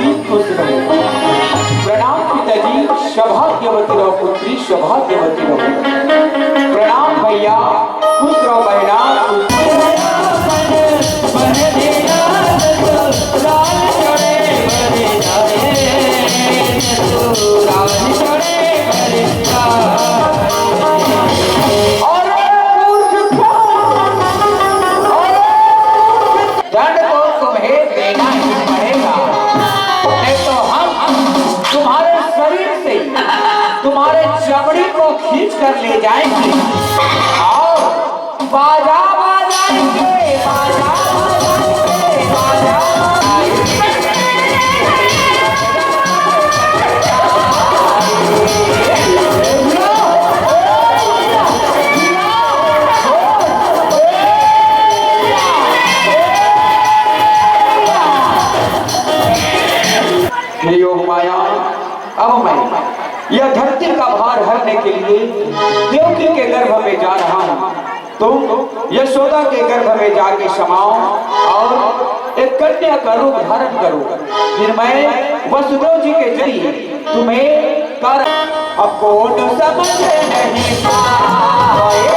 जी खुश रहो। प्रणाम पिताजी, सौभाग्यवती रहो पुत्री, सौभाग्यवती रहो। प्रणाम भैया, खुश रहो बहना, चमड़ी को खींच कर ले जाएंगे और बाजा बजाएंगे, बाजा बजाएंगे, बाजा योग माया। अब मैं यह धरती का भार हरने के लिए देवकी के गर्भ में जा रहा हूँ। तुम यशोदा के गर्भ में जाके समाओ और एक कन्या का रूप धारण करो। फिर मैं वसुदेव जी के जरिए तुम्हें कर अब कौन समझ नहीं पाए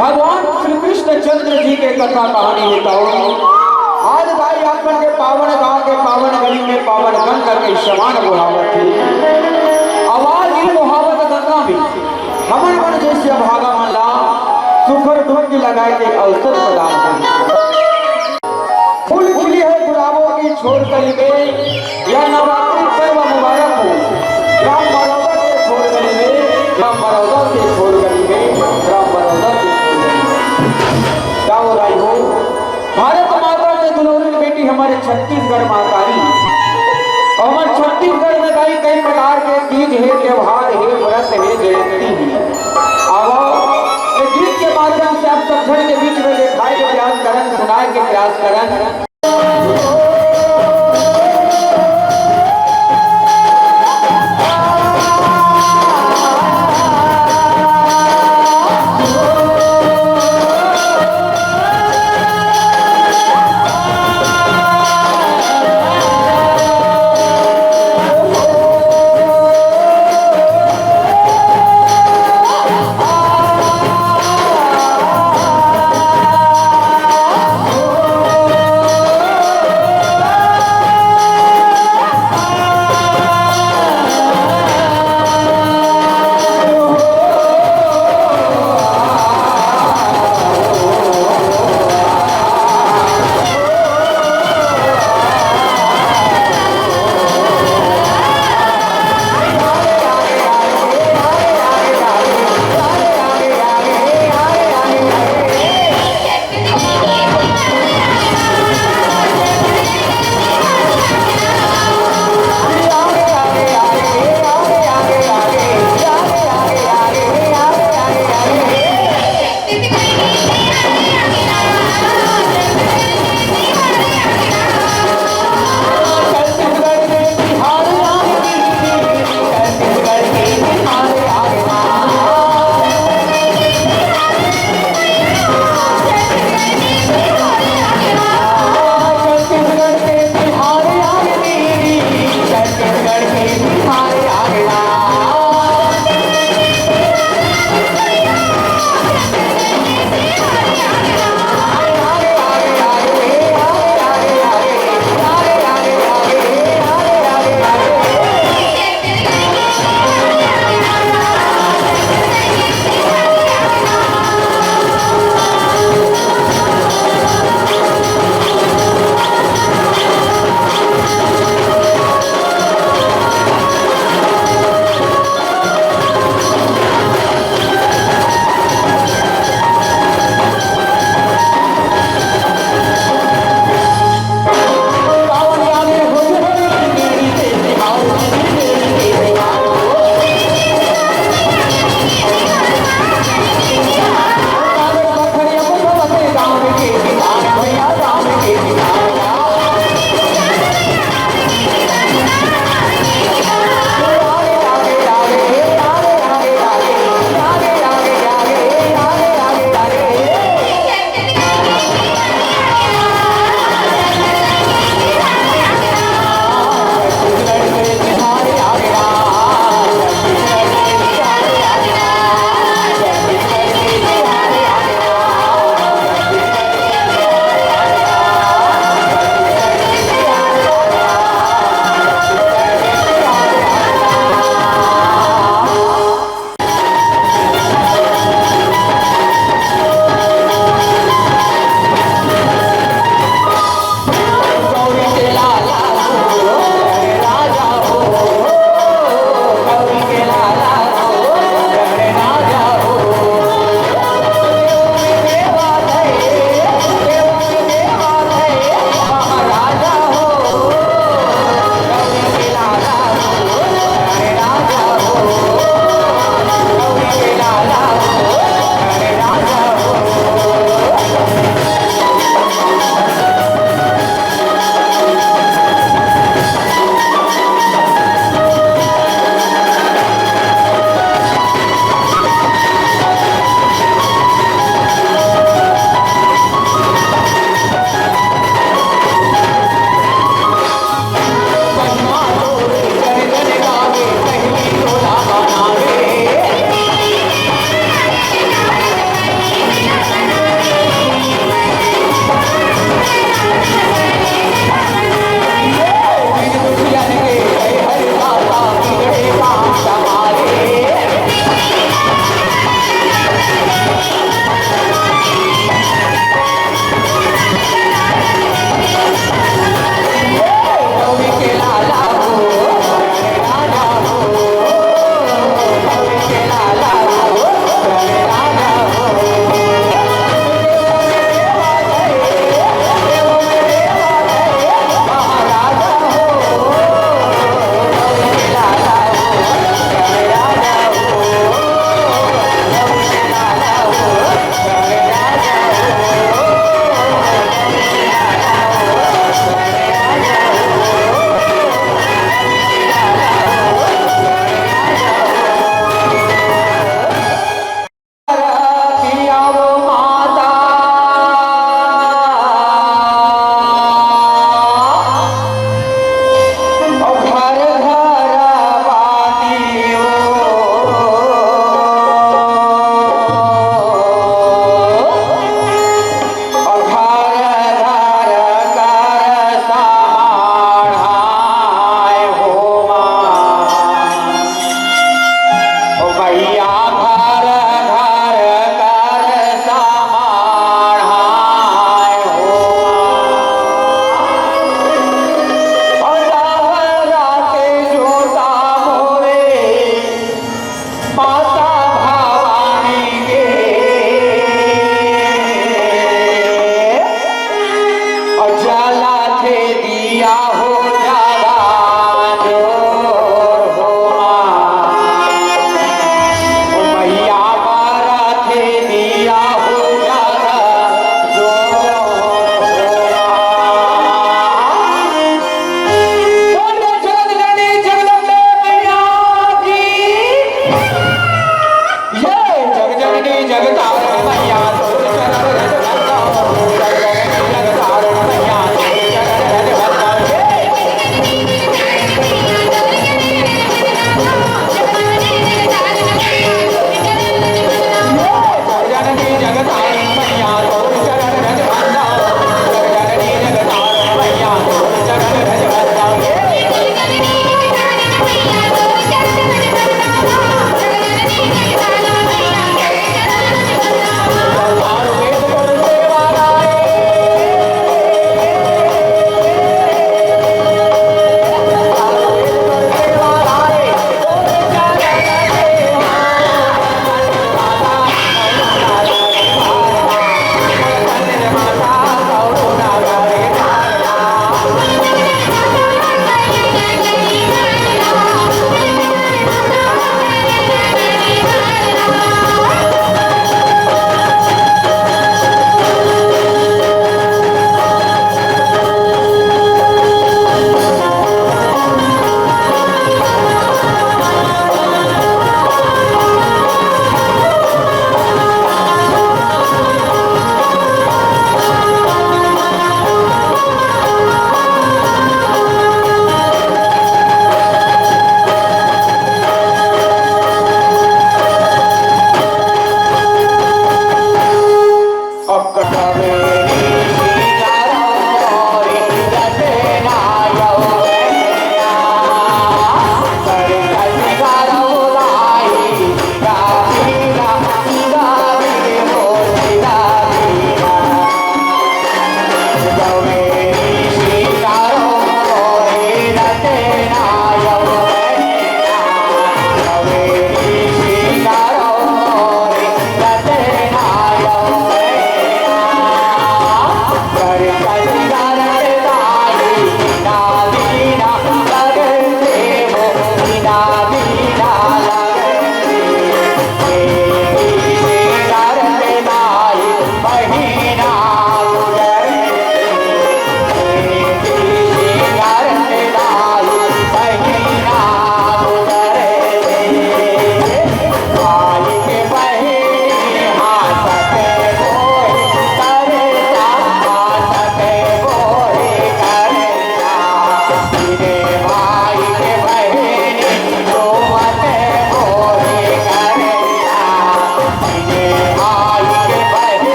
भगवान श्री कृष्ण चंद्र जी के कथा कहानी बताओ। आज भाई आपन के पावन गांव के पावन गली में पावन गंगा के समान बुहावत थी। आवाज ही बुहावत गंगा में हमन मन जैसे भागा मला सुखर डुबकी लगाए के अवसर प्रदान कर। फूल खिली है गुलाबों की छोड़ कली में, यह नवरात्रि पर्व मुबारक हो। राम बरौदा के छोड़ कली में, राम बरौदा के छोड़ कली में, राम बरौदा के हो। भारत माता ने दुलारी बेटी हमारे छत्तीसगढ़ मातारी और हमारे छत्तीसगढ़ में कई कई प्रकार के तीज है, त्योहार है, व्रत है, जयंती है। अब एक गीत के माध्यम से आप सब जन के बीच में दिखाए के प्रयास करन, सुनाए के प्रयास करन।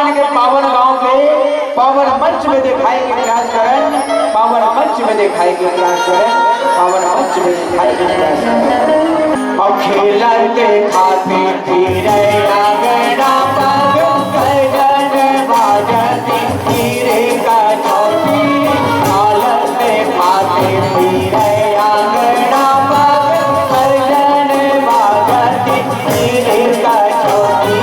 आपन के पावन गांव के पावन मंच में दिखाई के प्रयास करें, पावन मंच में दिखाई के प्रयास करें, पावन मंच में दिखाई के प्रयास करें। और खेलते खाते फिरे आंगना पागल करन बाजती हीरे का चौकी, खेलते खाते फिरे आंगना पागल करन बाजती हीरे का चौकी।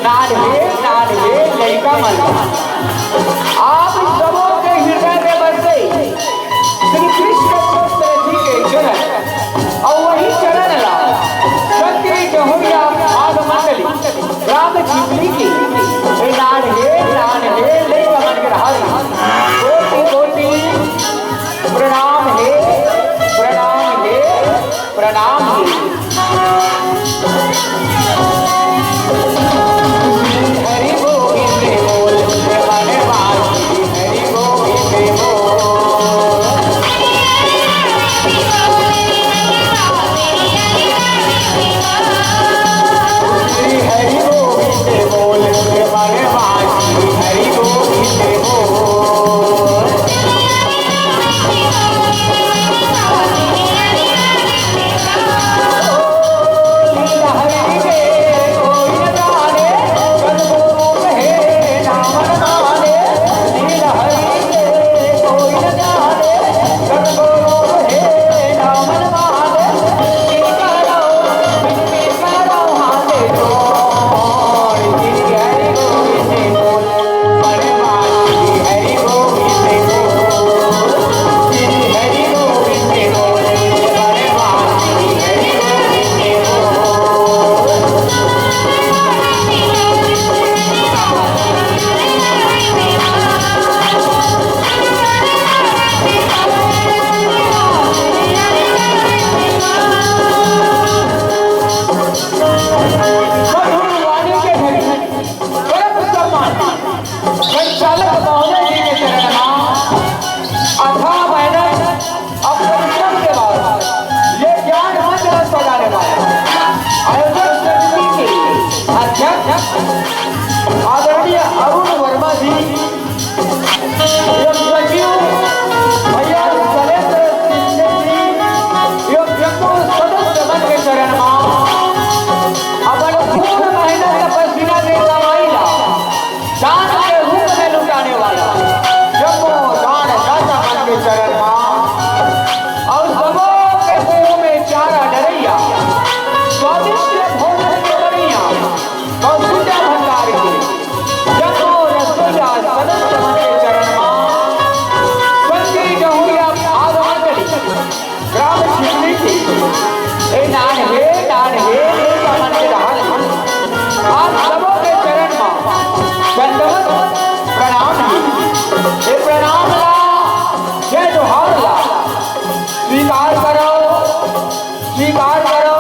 नान हे लड़का मन आप सबों के हृदय में बसे श्री कृष्ण चंद्र जी के चरण और वही चरण ला शक्ति जहुरिया आग मंडली राम चिपली की नान हे लड़का मन के रहा कोटि कोटि प्रणाम हे प्रणाम हे हरि गोविंद बोल हरि गोविंद बोल हरि गोविंद बोल हरि गोविंद बोल आदरणीय अरुण वर्मा जी भैया सलेंद्र जी सदस्य मन के चरण अपन पूर्ण मेहनत पसीना से कमाईला दान के रूप में लुटाने वाला जब दान दाता मन के चरण और सबों के मुंह में चारा डरैया स्वादिष्ट भोजन के बढ़िया कौशल्या भंडार के जगो रसोईया सदस्य मन के चरण संगी जहुरिया आग मंडली ग्राम चिपली की नान हे लड़का मन के रहल आप सबों के चरण दंडवत प्रणाम हे प्रणाम ला जय जोहार ला स्वीकार करो स्वीकार करो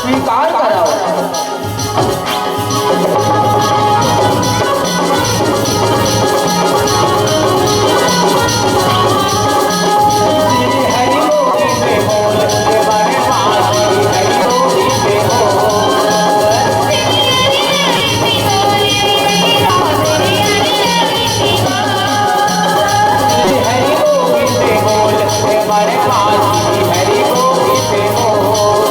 स्वीकार करो हरि गोविंद बोल हरि गोविंद हरि गोविंद बोल हरि गोविंद बोल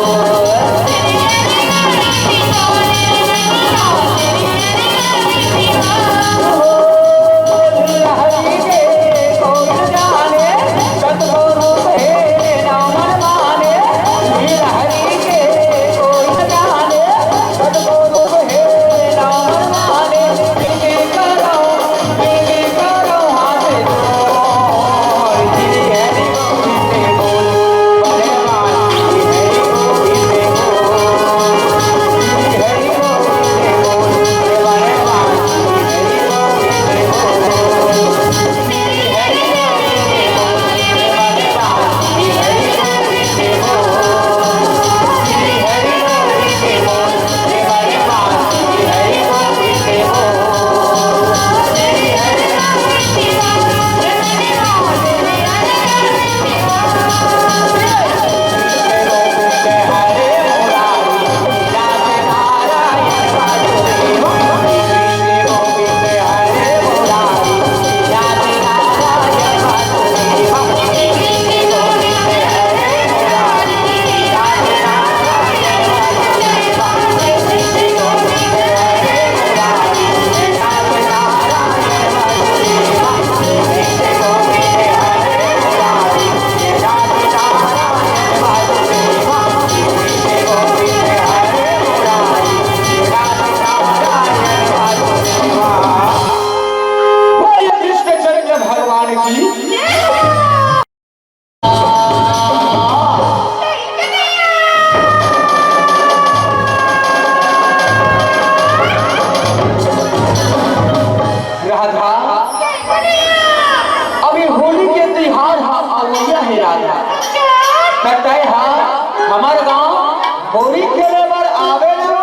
होली खेले बर आवे ना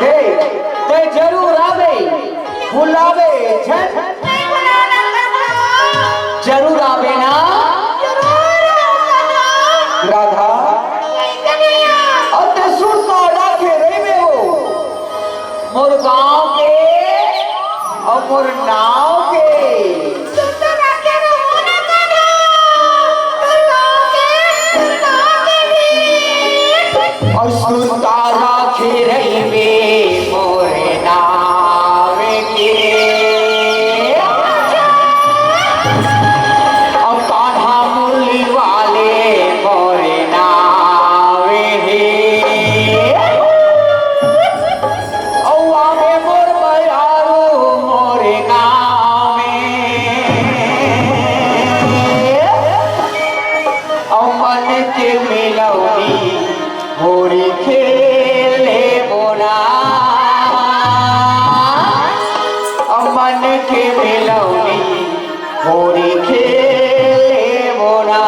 दे ते जरूर आवे बुलावे छन जरूर आवे ना राधा अते सुनता राखे रही में हो मोर गांव के और मोर नाव के और सुनता राखे रही में मोरे नाव के अब कान्हा मुरली वाले मोरे नाव हे औवा में मोर बयारो मोरे नाव और मन के मिलौनी होली खेले बोला मन के मिलौनी होली खेले बोला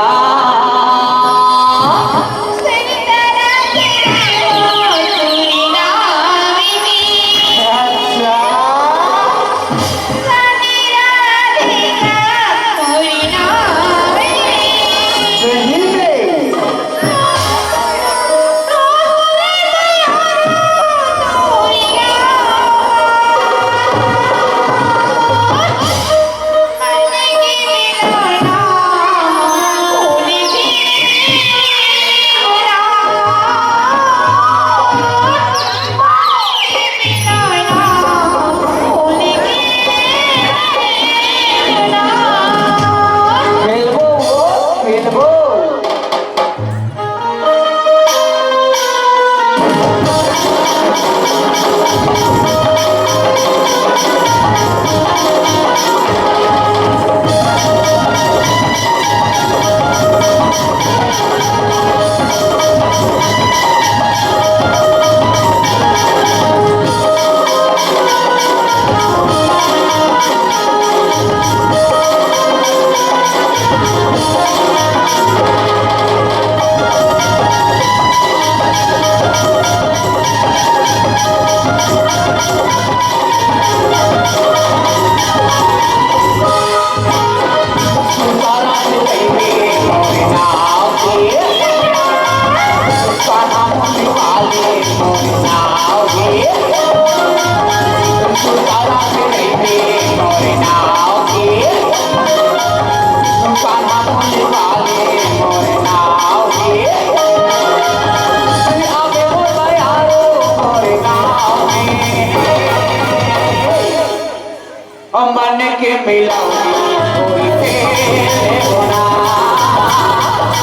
मन के मिलौनी होली खेले बोला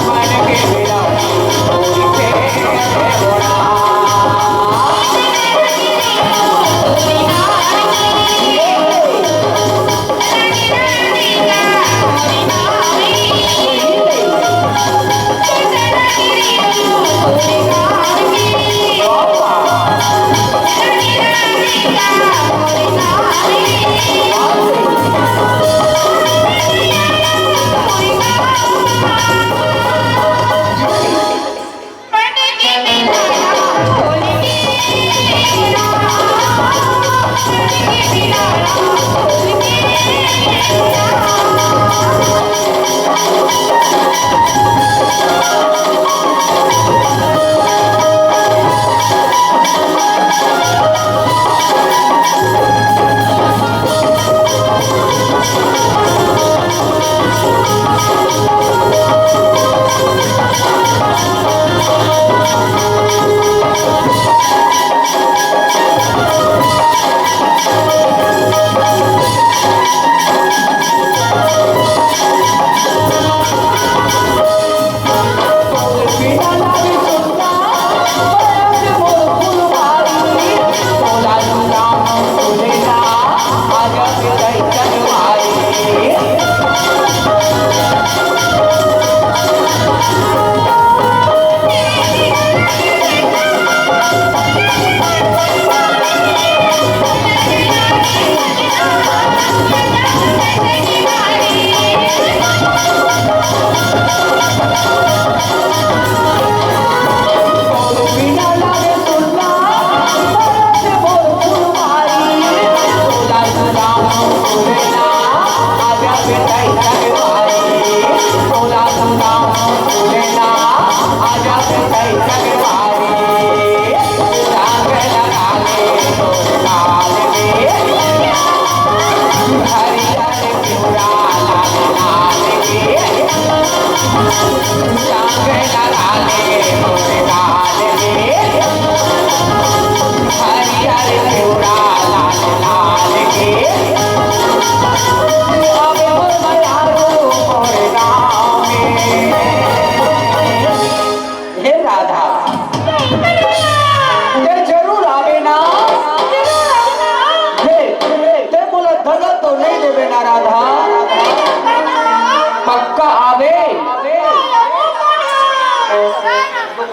मन के मिलौनी होली खेले बोला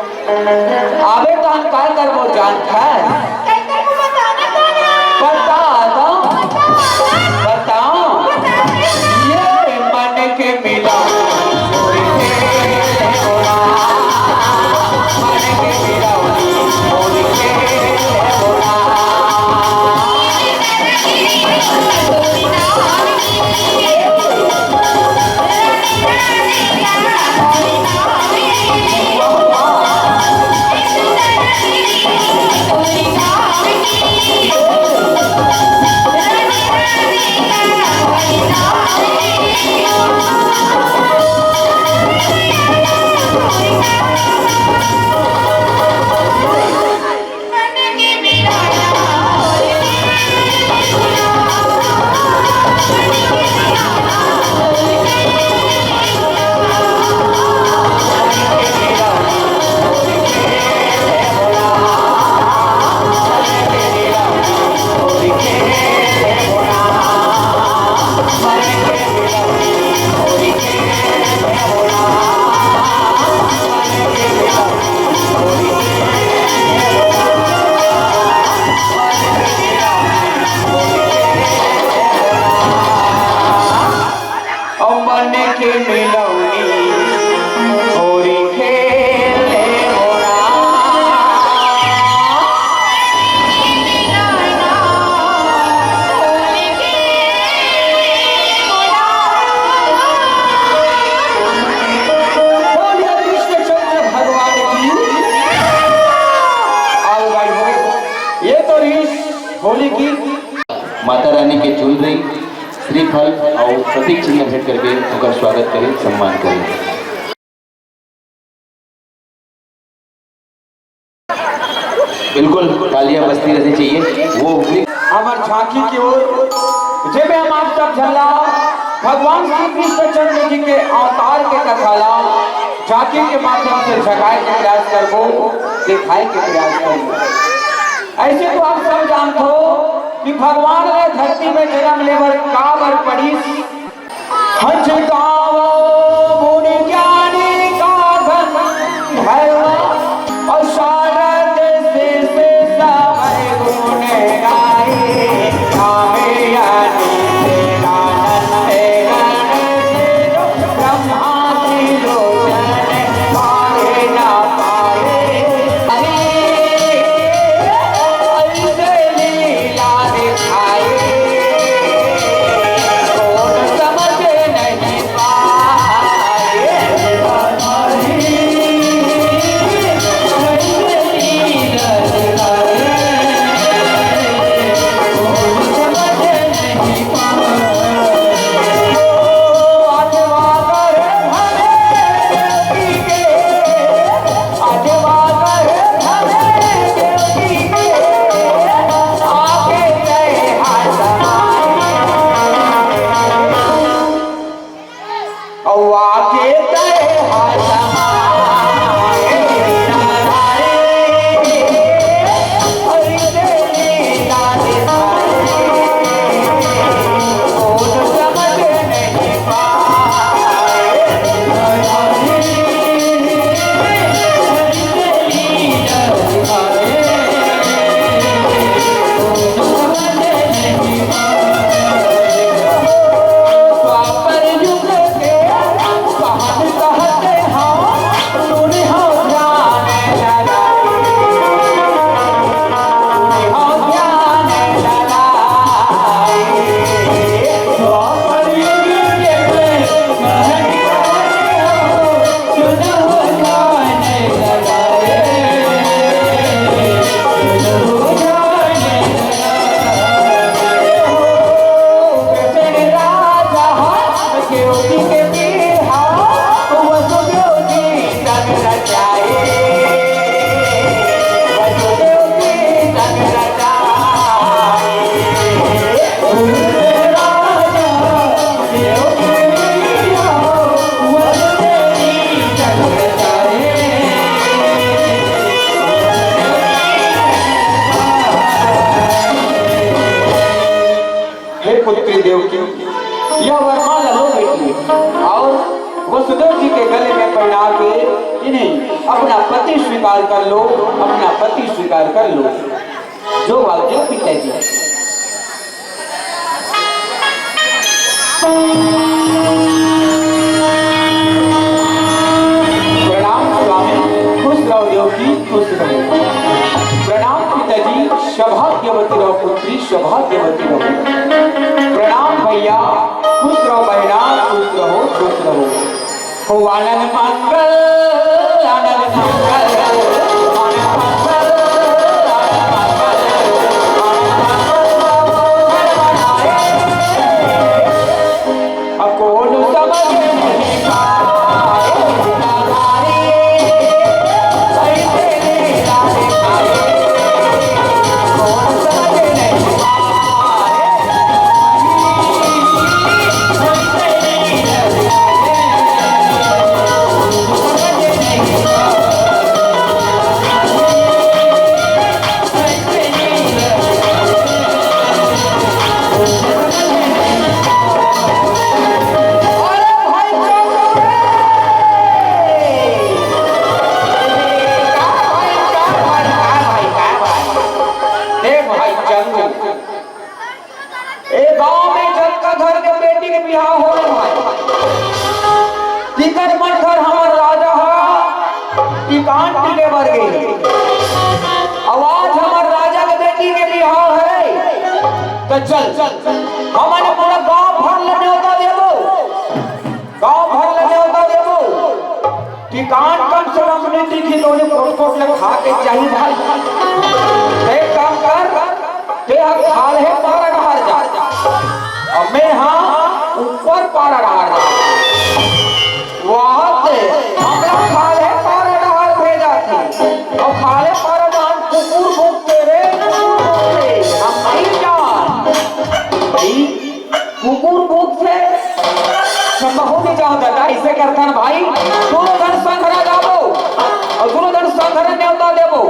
आवे तो हम काय कर वो जानता है बताओ ये मन के मिला मन के मिला होली की माता रानी के ज्वेलरी श्रीफल और प्रतीक चिन्ह भेंट करके उनका स्वागत करें, सम्मान करें। बिल्कुल तालियां बजती रहनी चाहिए। वो हमार झांकी की ओर जब हम आप सब झल्ला भगवान श्री कृष्ण चंद्र जी के अवतार के कथाला झांकी के माध्यम से झगाए के प्रयास करबो, दिखाए के प्रयास करबो। ऐसे तो आप सब जानते हो कि भगवान ने धरती में जन्म लेवर काबर पड़ी हंस गावो मुनि ज्ञानी का धन भैरव और शारद से समय गुण गाए गावे यानी ब्रह्मा की लोचन पाए ना पाए Yeah. पति स्वीकार कर लो, अपना पति स्वीकार कर लो। जो बात जो पिताजी प्रणाम स्वामी, खुश रहो योगी, खुश रहो। प्रणाम पिताजी, सौभाग्यवती रहो पुत्री, सौभाग्यवती रहो। प्रणाम भैया, खुश रहो बहना, खुश रहो, खुश रहो। हो आनंद मंगल, आनंद मंगल, आनंद मंगल, कौन समझ नहीं पाए, सही तेरे राहे खाए, कौन समझ नहीं पाए, सही तेरे राहे आवाज हमारे राजा के बेटी के लिए है। तो चल हमारे पूरा गांव भर लेने होता देवो, गांव भर लेने होता देवो। टिकान कम से कम नहीं दिखी तो कोट कोट ले खा के चाहिए भाई। एक काम कर, ते खाल है पारा डहार जा, अब मैं हाँ ऊपर पारा डहार जा, वहां से हमरा खाल है पारा डहार भेजा थी और खाले पारा डहार कुकुर भूखते रे, हम नहीं जान भाई, कुकुर भूखते संभव नहीं चाहता। इसे करता ना भाई, दोनों धन संघरा जाबो और दोनों धन संघरा न्योता देवो।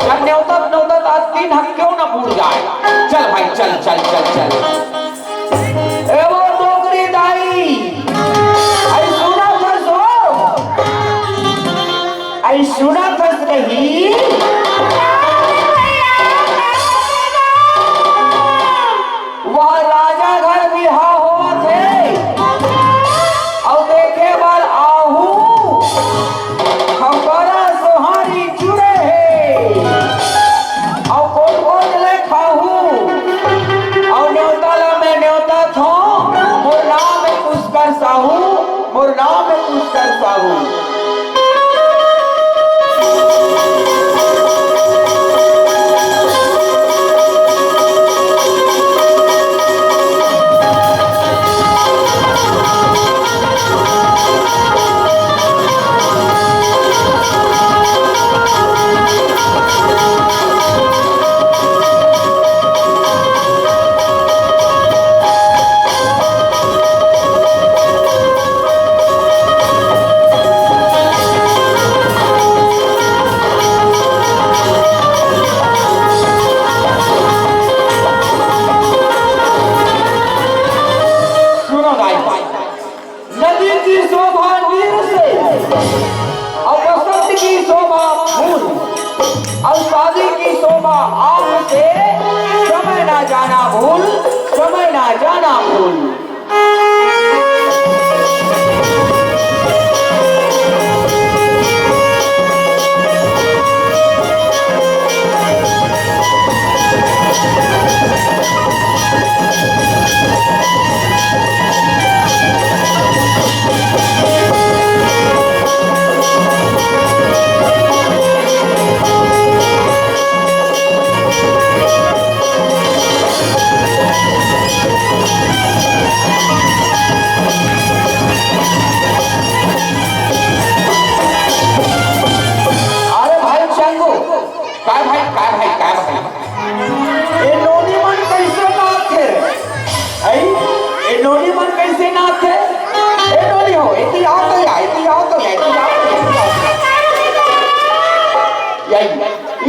जब न्योता न्योता आज तीन हक क्यों ना भूल जाए। चल भाई चल चल चल चल। एवो डोगरी दाई आई सुना फसो, आई सुना फस रही। वह राजा घर बिहा हुआ थे और देखे बाल आहू खबरा सोहारी जुड़े है और कोट कोट ले खाहू और न्योता में न्योता थो मोर नाम में पुष्कर साहू, मोर नाम में पुष्कर साहू। जाना भूल, समय ना जाना भूल।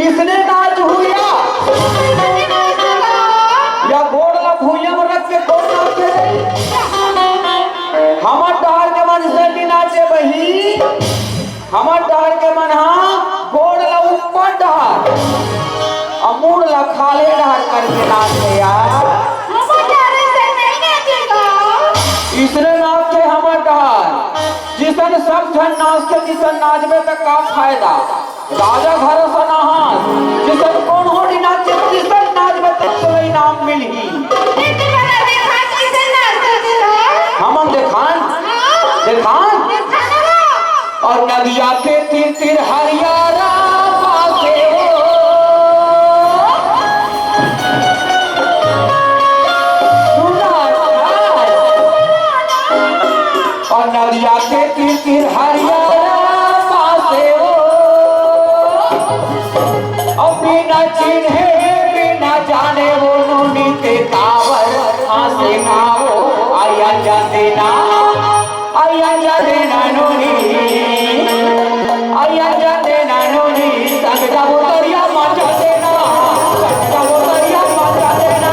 इसने नाच हुआ या गोड़ ला भूया में रख के गोड़ नाचे हमार डहर के मन से नहीं नाचे बही, हमार डहर के मन हाँ अमूल ला खाले डहर करके नाचे यार इसने नाचे हमर डहर जिसन सब जन नाचते जिसन नाचबे तक का फायदा राजा घर से नहास जिसन कौन होड़ी नाचे जिसन नाचबे तक तो इनाम मिलही हमन देखान और नदिया के तीर तीर हरियारा पासे और नदिया के तीर तीर हरियारा पासे और बिना चिन्हे बिना जाने वो नूनी के कावर हासे ना हो आया जाते ना नूनी आया जाते ना नूनी संग जाबो दरिया मचा देना जाबो दरिया मचा देना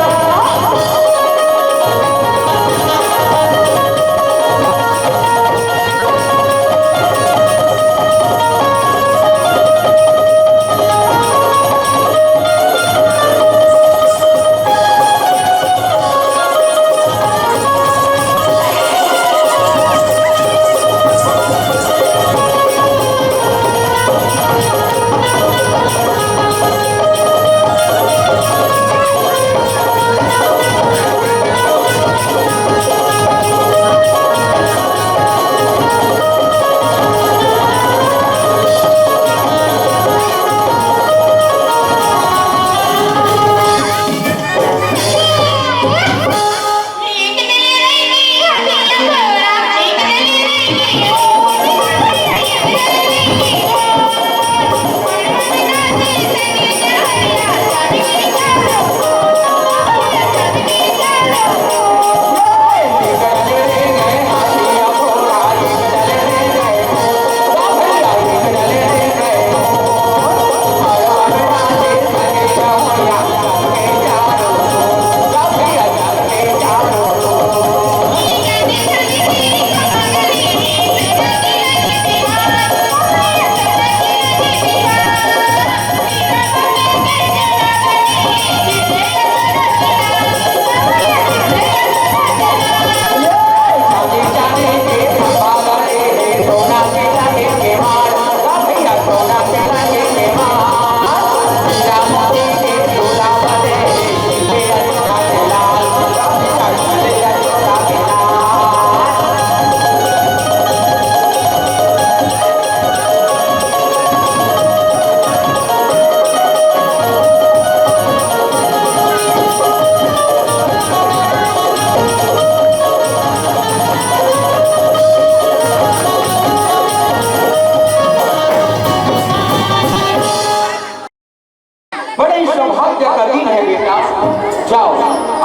जाओ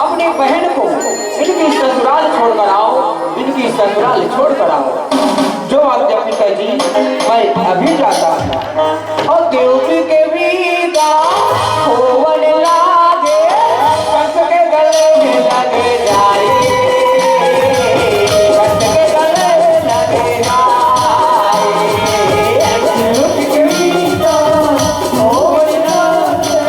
अपनी बहन को इनकी ससुराल छोड़कर आओ इनकी ससुराल छोड़कर आओ जो आज्ञा पिताजी मैं अभी जाता हूँ और देवकी के बीता होवन लागे कंस के गले में लगे जाए कंस के गले में लगे जाए देवकी के बीता होवन लागे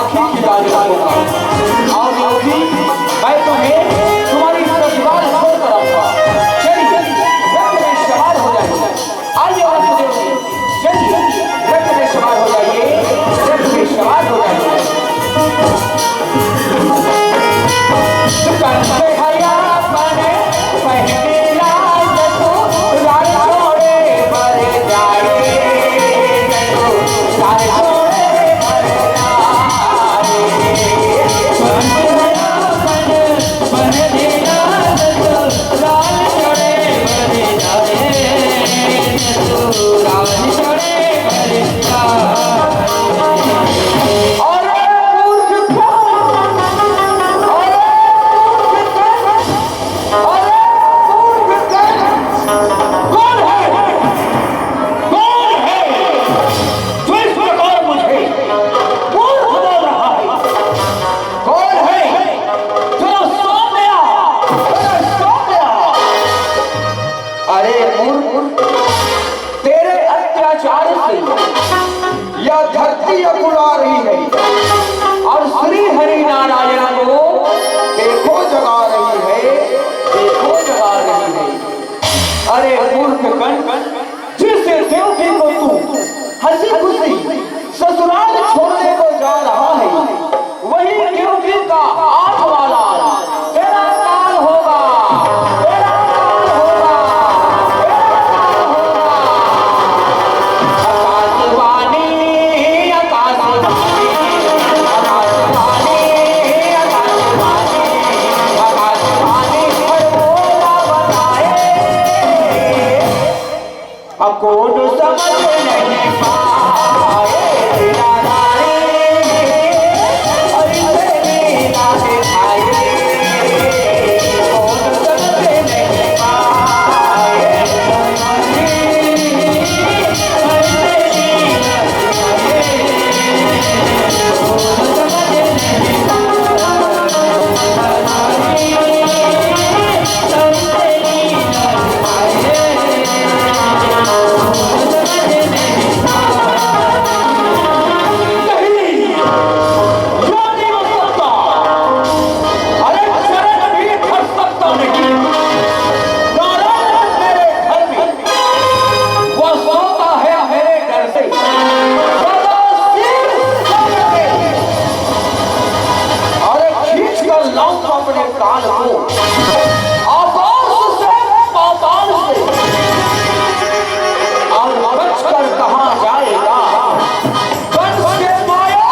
आखिर की गाली होगा। और देवकी मैं तुम्हें तुम्हारी ससुराल छोड़कर आऊंगा। चलिए रथ में सवार हो जाइए। आइए वासुदेव जी, चलिए रथ में सवार हो जाइए, रथ में सवार हो जाइए। कंठे हया बने पहने लाल तो राज छोड़े मर जाए, राज छोड़े मर जाए। कंठे हया बने पहने लाल तो राज छोड़े मर जाए, राज छोड़े मर जाए। और तेरे अत्याचार से यह धरती अकुला रही है और श्री हरि नारायण को देखो जगा रही है, देखो जगा रही है। अरे मूर्ख कण, जिसे देवकी को तू हंसी खुशी ससुराल छोड़ने को जा रहा है, वही देवकी का आंख वाला तेरा काल होगा, तेरा काल होगा, तेरा काल होगा। आकाशवाणी आकाशवाणी आकाशवाणी आकाशवाणी आकाशवाणी हर बोला बताए, अब कौन समझ नहीं पाए तेरा रानी और लीला दिखाए, कौन समझ नहीं पाए काल को आकाश से पाताल से और बच कर कहाँ जाएगा, कंस के माया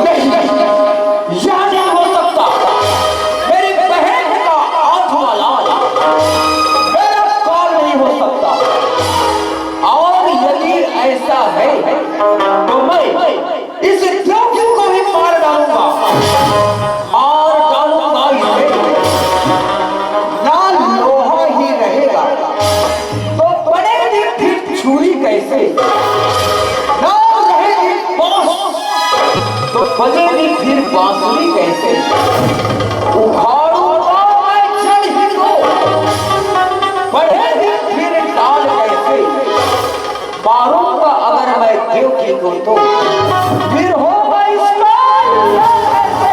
नहीं, यह नहीं हो सकता। मेरी बहन का आंख वाला मेरा काल नहीं हो सकता। और यदि ऐसा है तो मैं इस द्रव्य को भी मार डालूंगा, मार डालूंगा इसे। ना लोहा ही रहेगा तो बनेगी फिर छुरी कैसे, ना रहेगी बांस तो बजेगी फिर बांसुरी कैसे। उखाड़ूंगा मैं जड़ ही को, बढ़ेगी फिर डाल कैसे। मारूंगा अगर मैं देवकी को तो फिर होगा इसका कैसे।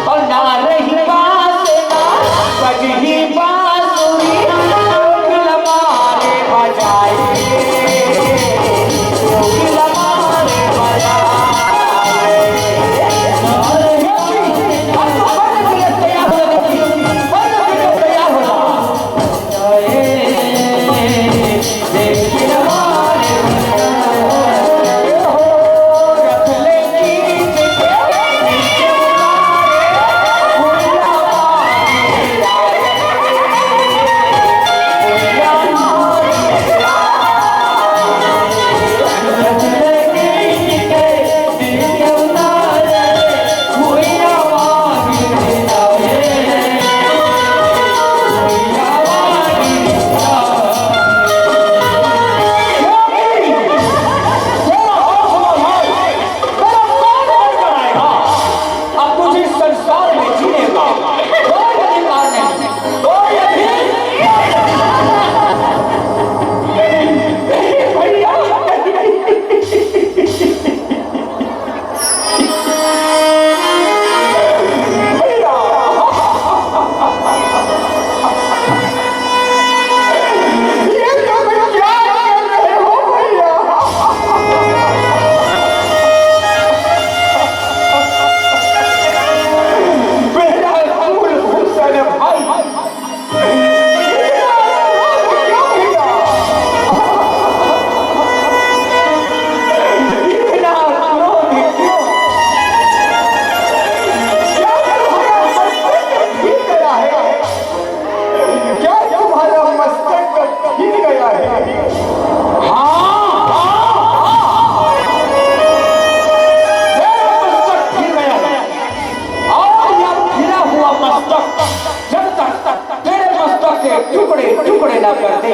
और ना रही बात ना बजही बांसुरी, लोग लमारे बजाए, लोग लमारे बजाए। तैयार हो विदा कर दे।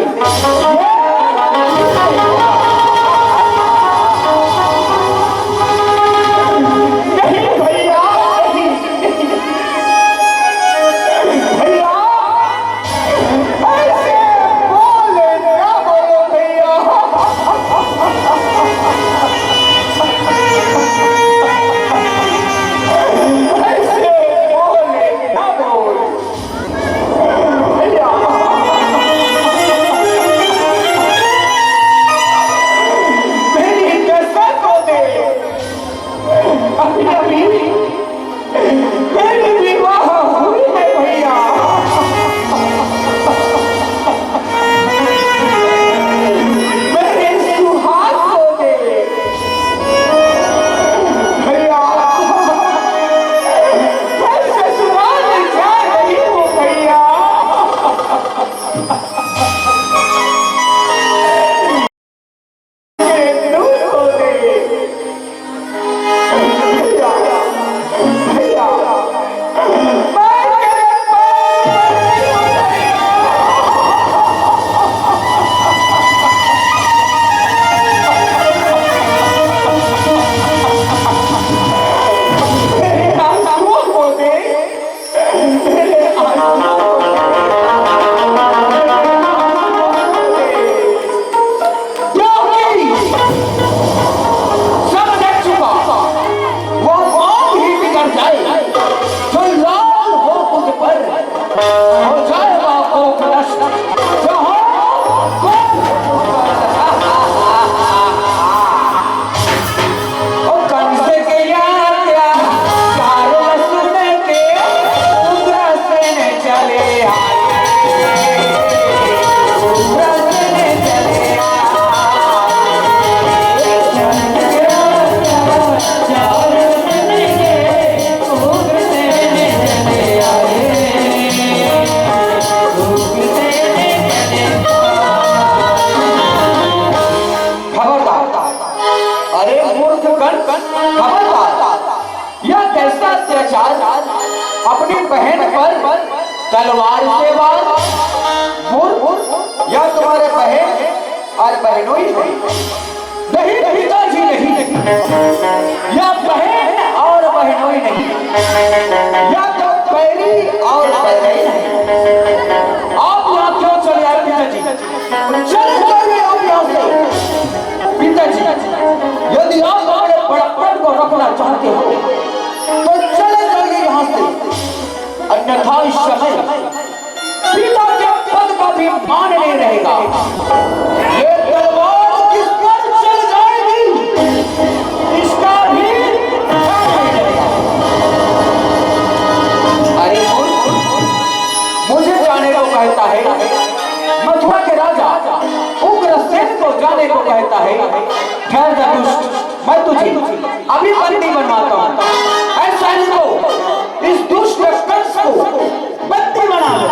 अपनी बहन पर तलवार से वार या तुम्हारे बहन और बहनों ही नहीं, पिताजी नहीं, या बहन और बहनों ही नहीं, या तो बैरी और बैरी नहीं। आप यहाँ क्यों चले आए पिताजी? चल जाइए आप यहाँ से पिताजी। यदि आप अपने बड़प्पन को रखना चाहते हो तो चले जाइए यहाँ से, अन्यथा इस समय पिता के पद का भी मान नहीं रहेगा। ये तलवार किस पर चल जाएगी इसका भी ध्यान नहीं रहेगा। अरे मुझे जाने को कहता है, मथुरा के राजा उग्रसेन को जाने को कहता है। ठहर जा दुष्ट, मैं तुझे अभी बंदी बनवाता हूँ। ऐसा इसको, इस दुष्ट कंस को बंदी बना लो।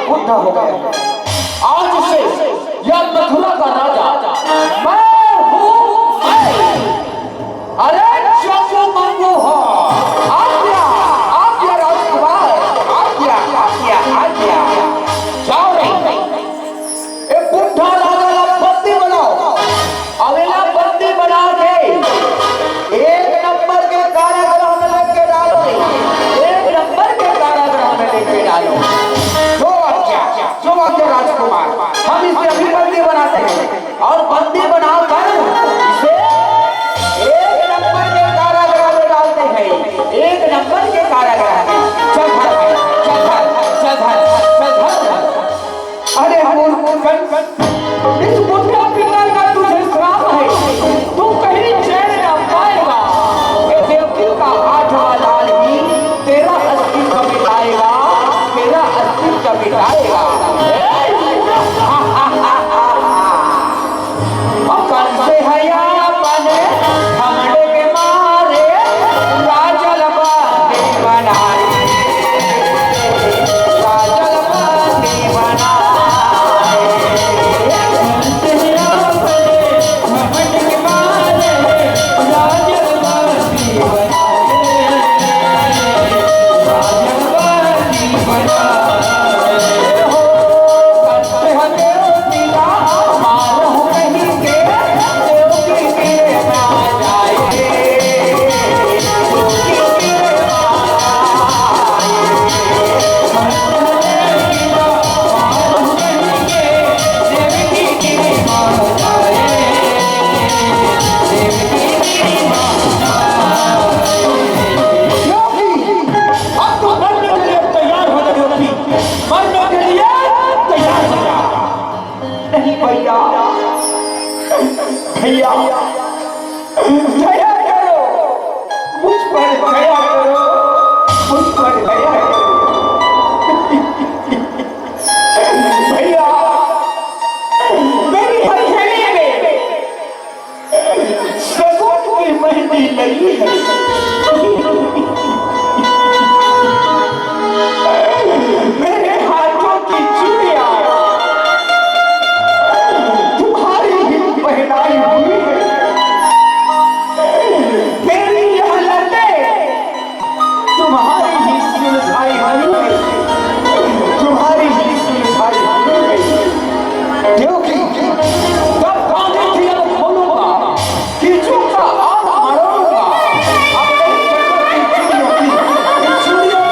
बुद्ध हो गया। आज से यह मथुरा का राजा मैं हूँ। अरे चलो मंगू हो, आज्ञा राजकुमार, आज्ञा जाओ नहीं। एक बुद्धा राजा बंदी बनाओ, अवेला बंदी बना के एक नंबर के कारागृह में लेके डालो, एक नंबर के कारागृह में लेके डालो। राजकुमार, हम इसे अभी बंदी बनाते हैं और बंदी बनाकर इसे एक नंबर के कारागृह में डालते हैं, एक नंबर के कारागृह में। चल घर, चल घर, चल घर, चल घर। अरे इस बुढ़िया पिता का तुझे श्राप है, तू कहीं चैन न पाएगा। ये देवकी का आठवां लाल ही तेरा अस्तित्व मिटाएगा, तेरा अस्तित्व मिटाएगा। कंसे हया बने हमड़े के मारे भैया दया करो, मुझ पर दया करो, मुझ पर दया करो। भैया मेरी हथेली में सबूत की मेहंदी लगी है। मेरे हाथों की चूड़ियां तुम्हारी ही पहनाई हुई है। मेरी यह लतें तुम्हारी ही सुलझाई हुई है, तुम्हारी ही सुलझाई हुई है। क्योंकि जब बांधी थी अब खोलूंगा, खींचूंगा और मरोड़ूंगा अपने चुड़ियों की चूड़ियों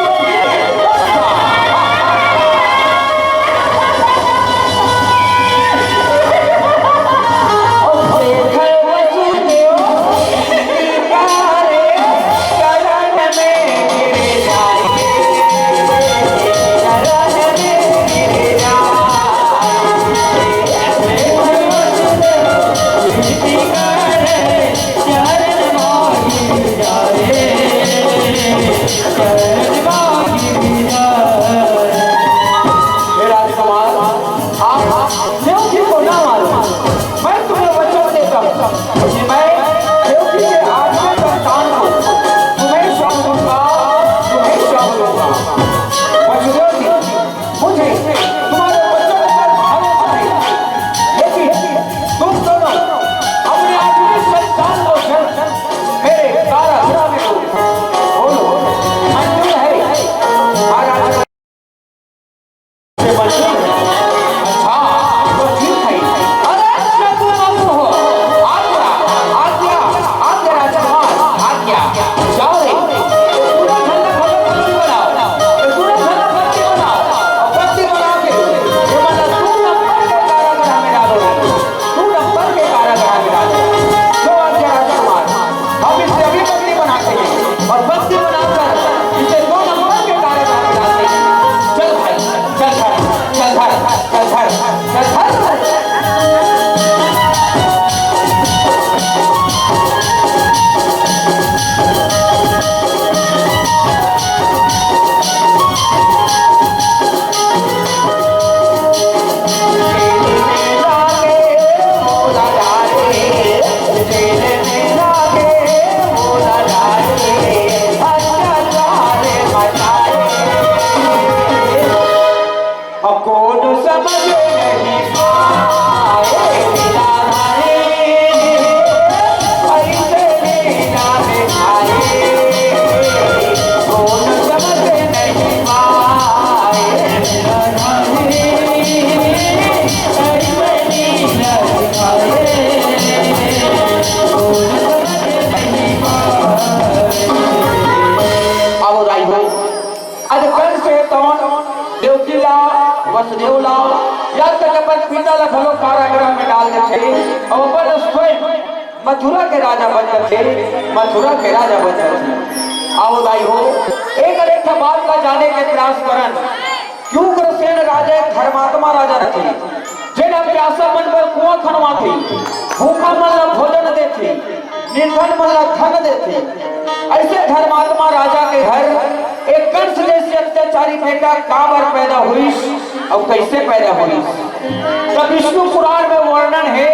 वसुदेवला या तक अपन पिता ला भलो कारागृह में डाल देते और अपन स्वयं मथुरा के राजा बन जाते, मथुरा के राजा बन जाते। आओ भाई हो एक बात का जाने के प्रयास करन क्यों कृष्ण राजा धर्मात्मा राजा रहे जेना प्यासा मन पर कुआं खनवाते, भूखा मन ला भोजन देते, निर्धन मन ला धन देते। ऐसे धर्मात्मा राजा के घर एक कंस जैसे अत्याचारी बेटा काबर पैदा हुई और कैसे पैदा हुई। तब विष्णु पुराण में वर्णन है,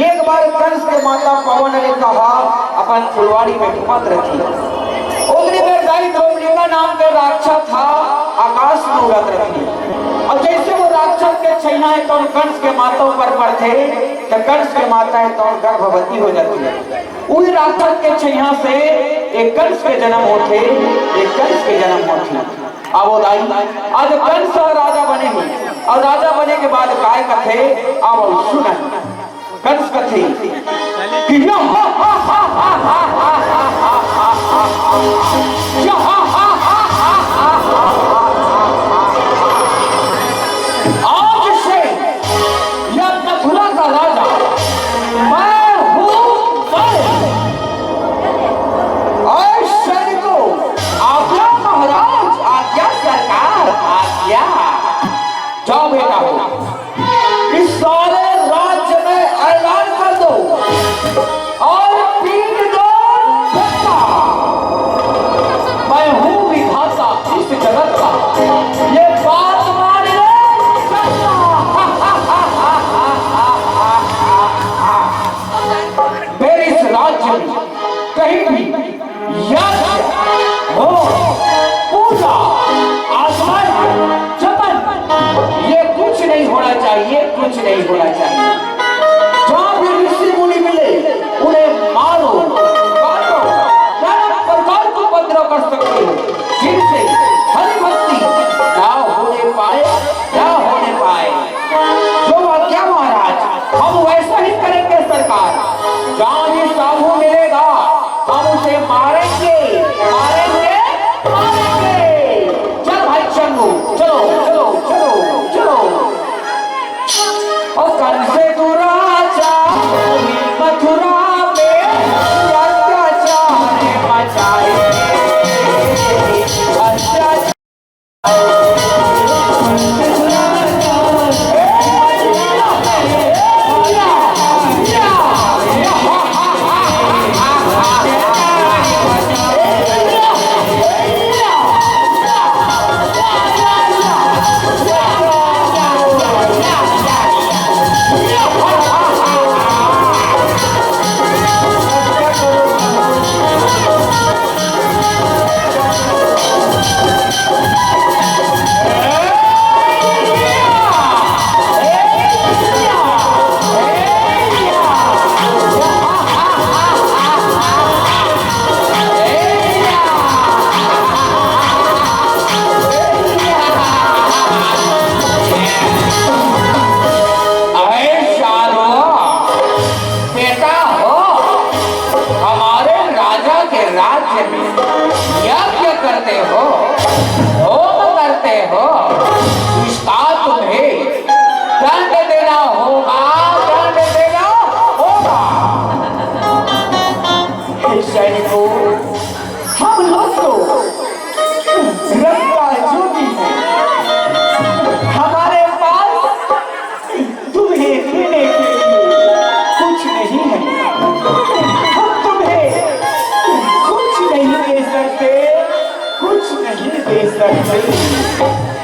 एक बार कंस के माता पवन ने कहा अपन फुलवाड़ी में घूमत रहती, उगनी में गाय द्रौपदी नाम के राक्षस था, आकाश में उड़त रहती और जैसे वो राक्षस के छैना तो कंस के माताओं पर पड़ते तो कंस के माता तो गर्भवती हो जाती है। उस राक्षस के छैया से एक कंस के जन्म होते, एक कंस के जन्म होते। अब आज कंस राजा बने और राजा बने के बाद काय कथे अब सुन कंस कथे आज से यह मथुरा का राजा मैं हूँ। और सैनिकों आज्ञा महाराज, आज्ञा सरकार, आज्ञा। जाओ बेटा हो इस सारे राज्य कहीं यज्ञ हो, पूजा, आचमन, जपन ये कुछ नहीं होना चाहिए, कुछ नहीं होना चाहिए। जहां भी ऋषि मुनि मिले उन्हें मारो, काटो, नाना प्रकार के उपद्रव कर सकते हो, जिनसे हरि भक्ति ना होने पाए, ना होने पाए। जो आज्ञा महाराज, हम वैसा ही करेंगे सरकार। जहां भी साधु मिलेगा हम उसे मारेंगे, मारेंगे, मारेंगे। चल भाई चंगू, चलो चलो चलो चलो। और कल से तू राजा मथुरा में अत्याचार मचाए, अत्याचार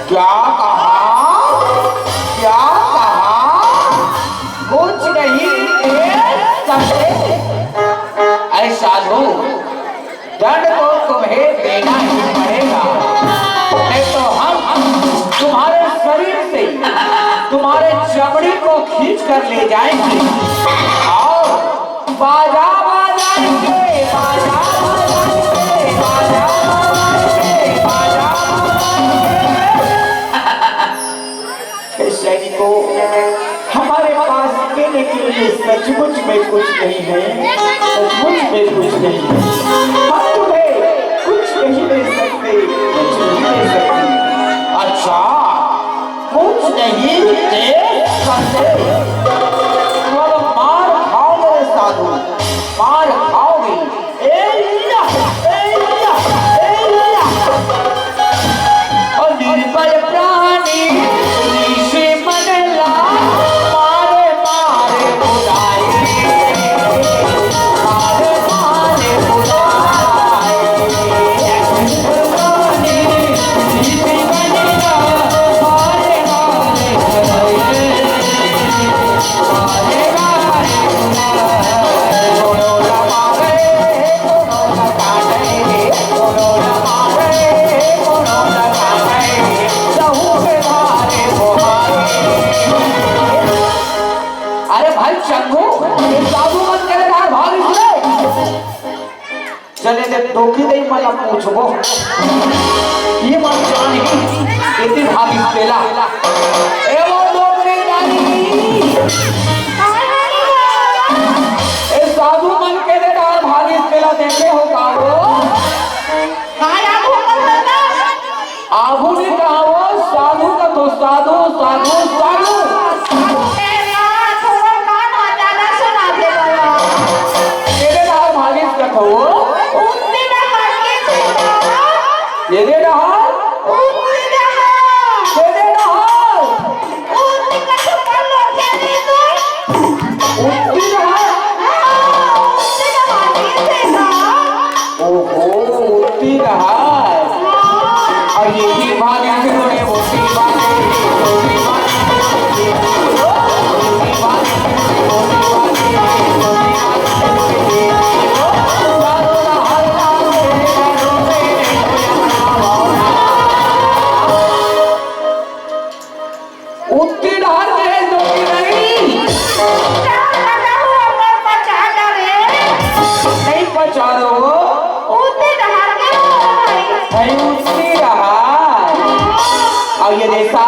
क्या कहा, क्या कहा, कुछ नहीं दे सकते। ऐसा लो, दंड तो तुम्हें देना ही पड़ेगा, नहीं तो हम तुम्हारे शरीर से तुम्हारे चमड़ी को खींच कर ले जाएंगे और बाजा बजाएंगे, बाजा बजाएंगे, बाजा बजाएंगे, बाजा सैनिकों, हमारे पास देने के लिए सचमुच में कुछ नहीं है, सचमुच में कुछ नहीं है। हम तुम्हें कुछ नहीं दे सकते, कुछ नहीं दे सकते। अच्छा, कुछ नहीं दे सकते, तो मार खाओगे साधु, मार खाओगे। और निर्बल प्राणी धोखी दे मला पूछबो ये मत जानी इतनी भागी पेला ए वो डोगरे नानी ए साधु मन के दे डाल भागी पेला देखे हो का वो काया भूमना आभू ने कहा वो साधु का तो साधु साधु साधु ये दे रहा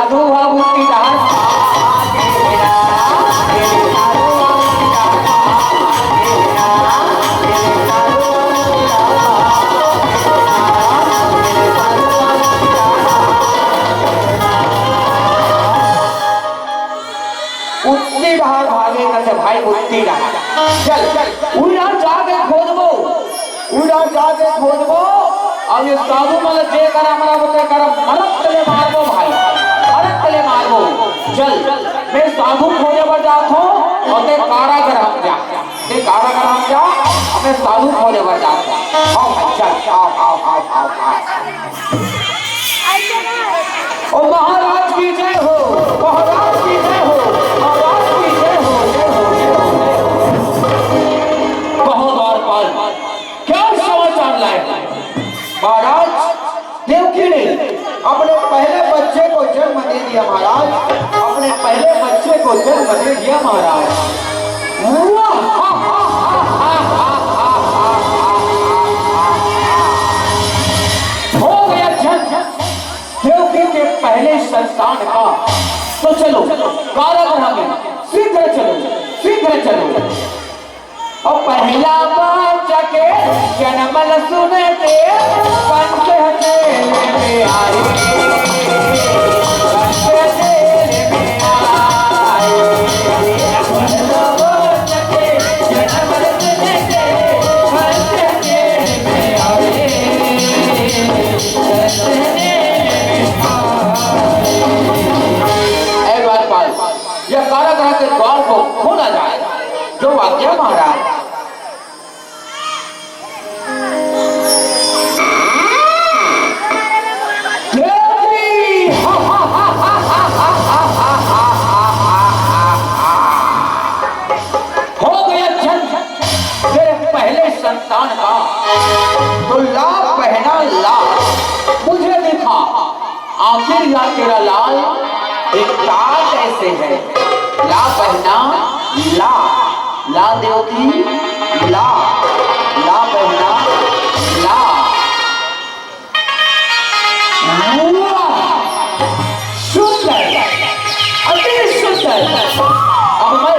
साधु बुद्धिदार भागे कसे भाई उठती रहा चल उड़ा जाके खोदबो अब ये साधु मतलब जे करा हमरा बते कर मरत ले मारबो भाई मरत ले मारबो चल मैं साधु खोजे पर जात हूं और ते कारागर हम जा मैं साधु खोजे पर जात हूं आओ चल आओ ओ महाराज की जय हो महाराज की जय हो महाराज की जय हो बहुत बार क्या समाचार लाए महाराज देवकी ने अपने पहले बच्चे को जन्म दे दिया महाराज अपने पहले बच्चे को जन्म दे दिया महाराज हो गया जन्म देवकी के पहले संतान का तो चलो कारागृह में शीघ्र चलो और पहला बच्चा के जन्मल सुनते पंच हथेली में आए यह कारागृह के द्वार को खोला जाएगा जो आज्ञा महाराज हो गया जन्म तेरे पहले संतान का तो ला पहना ला मुझे देखा आखिर या तेरा लाल एक ताज ऐसे है ला पहना ला देवकी ला पहना ला सुंदर अति सुंदर अब मैं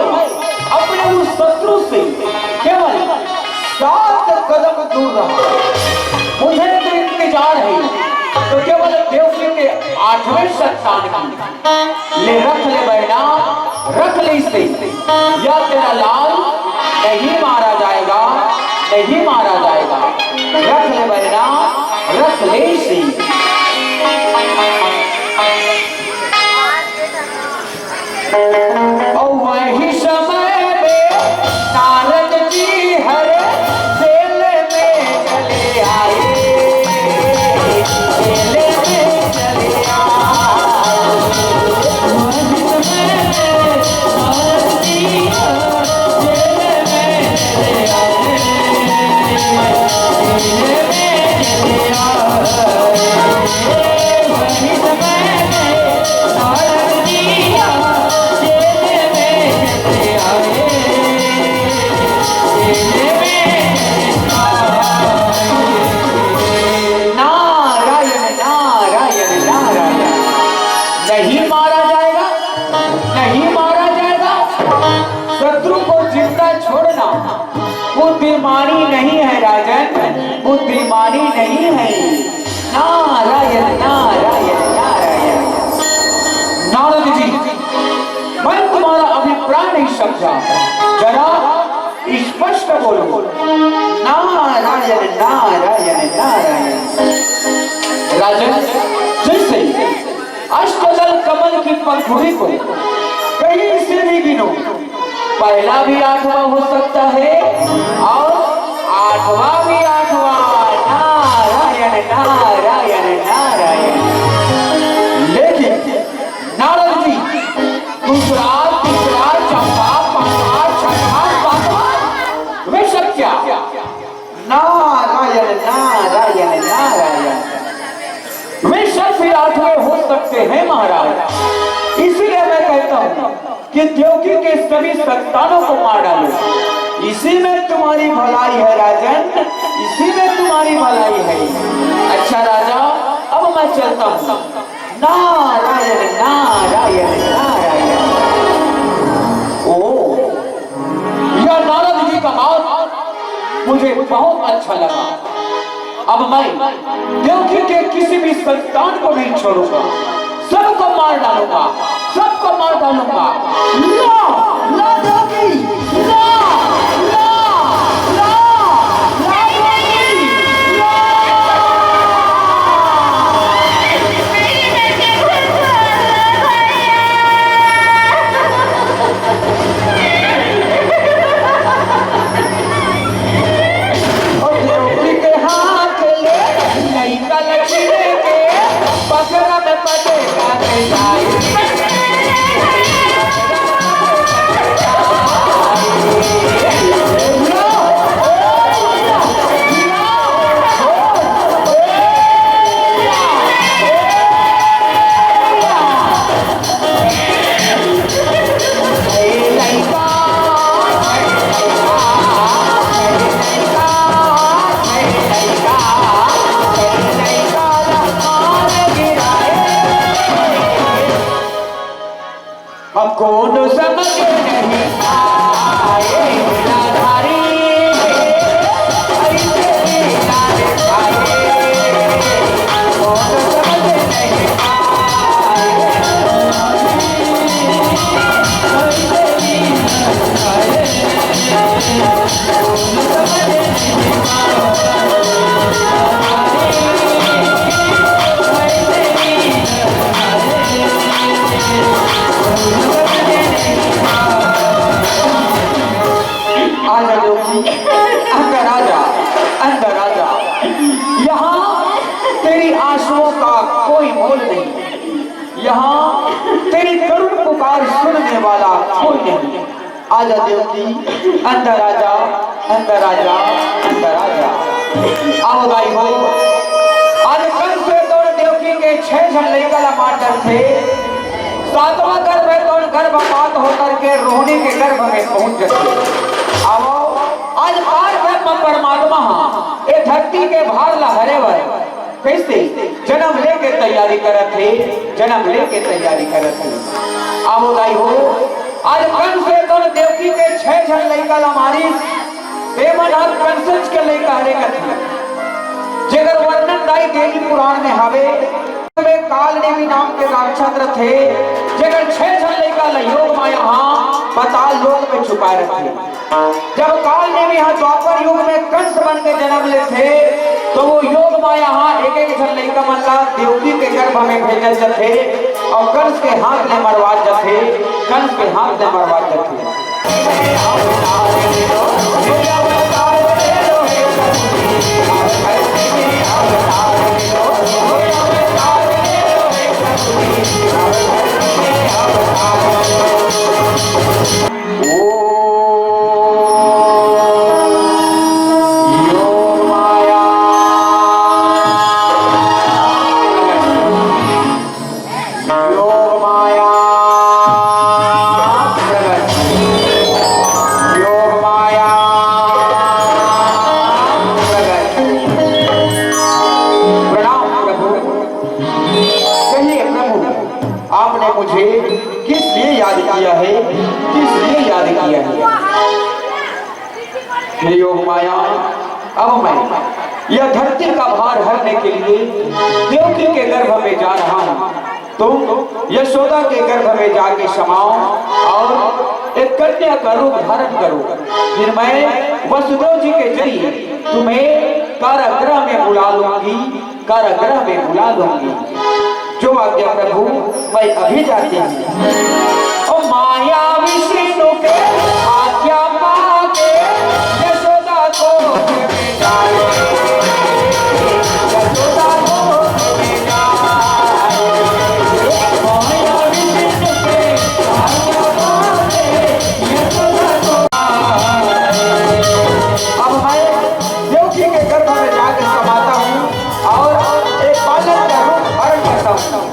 अपने उस शत्रु से केवल 7 कदम दूर रहा मुझे तो इंतजार है तो केवल देवकी के 8वें संतान की ले रख ले बहना रख ले इसे या तेरा लाल नहीं मारा जाएगा रख ले बहना रख ले इसे और वही समय में नारद जी हर सेल में चले आए बुद्धिमानी नहीं है राजन बुद्धिमानी नहीं है नारायण नारायण नारायण नारद जी मैं तुम्हारा अभिप्राय नहीं समझा जरा स्पष्ट बोलो नारायण नारायण नारायण राजन जैसे अष्टदल कमल की पंखुड़ी को कहीं से भी गिनो पहला भी 8वां हो सकता है और 8वां भी 8वां नारायण नारायण नारायण लेकिन नारद जी दूसरा तीसरा चौथा पांचवा छठा सातवां वे सब क्या नारायण नारायण नारायण वे सब भी 8वें हो सकते हैं महाराज इसलिए मैं कहता हूं कि देवकी के सभी संतानों को मार डालो इसी में तुम्हारी भलाई है राजन इसी में तुम्हारी भलाई है अच्छा राजा अब मैं चलता हूँ नारायण नारायण नारायण। ओ, यह नारद जी का बात मुझे बहुत अच्छा लगा। अब मैं देवकी के किसी भी संतान को नहीं छोड़ूंगा, सबको मार डालूंगा, सबको मार डालूंगा। ला, ला देवकी, ला, ला, ला, ला देवकी, ला। और देवकी के हाथ ले नई का लक्ष्मी के पकड़ा में पटेगा के जाए। अब कौन समझ नहीं आए लीलाधारी ऐसे लीला दिखाए। कौन समझ नहीं आए ऐसे लीला दिखाए। कौन समझ नहीं अंदर आजा, अंदर आजा। यहाँ तेरी आंसुओं का कोई मोल नहीं, यहाँ तेरी करुण पुकार सुनने वाला कोई नहीं। आजा देवकी, अंदर आजा, अंदर आजा, अंदर आजा। आओ भाई हो, आज कल से तो देवकी के 6 जन लेकर माटर थे, 7वां गर्भ है तो गर्भपात होकर के रोहिणी के गर्भ में पहुंच जाते। आओ आज पार परमात्मा ये धरती के भार लहरे हुए कैसे जन्म लेके तैयारी करत थे, जन्म लेके तैयारी करत थे। आओ भाई हो, आज कंस से तो देवकी के 6 जन लड़का हमारी देवनाथ कंस के लड़का हरे कथे जेकर वर्णन दाई देवी पुराण में हवे। काल देवी नाम के राक्षस थे जेकर 6 जन लड़का योग माया यहाँ पाताल लोक में छुपा रखे। जब काल देवी यहाँ द्वापर युग में कंस बन के जन्म ले थे तो वो योग माया यहाँ एक एक जन लड़का मल्ला देवकी के गर्भ में भेजल जाते और कंस के हाथ में मरवा जाते, कंस के हाथ में मरवा जाते। मुझे किस लिए याद किया है, किस लिए याद किया है? हे योग माया, अब मैं यह धरती का भार हरने के लिए देवकी के गर्भ में जा रहा हूँ। तुम यशोदा के गर्भ में जाके समाओ और एक कन्या का रूप धारण करो। फिर मैं वसुदेव जी के जरिए तुम्हें कारागृह में बुला लूंगी, कारागृह में बुला लूंगी। जो आज्ञा प्रभु, मैं अभी जाती हूँ। ओ माया विष्णु के आज्ञा पाके यशोदा को में जाए, यशोदा को में जाए। माया विष्णु के आज्ञा पाके यशोदा को अब मैं देवकी के गर्भ में जाकर समाता हूँ और एक बालक का रूप धारण करता हूँ।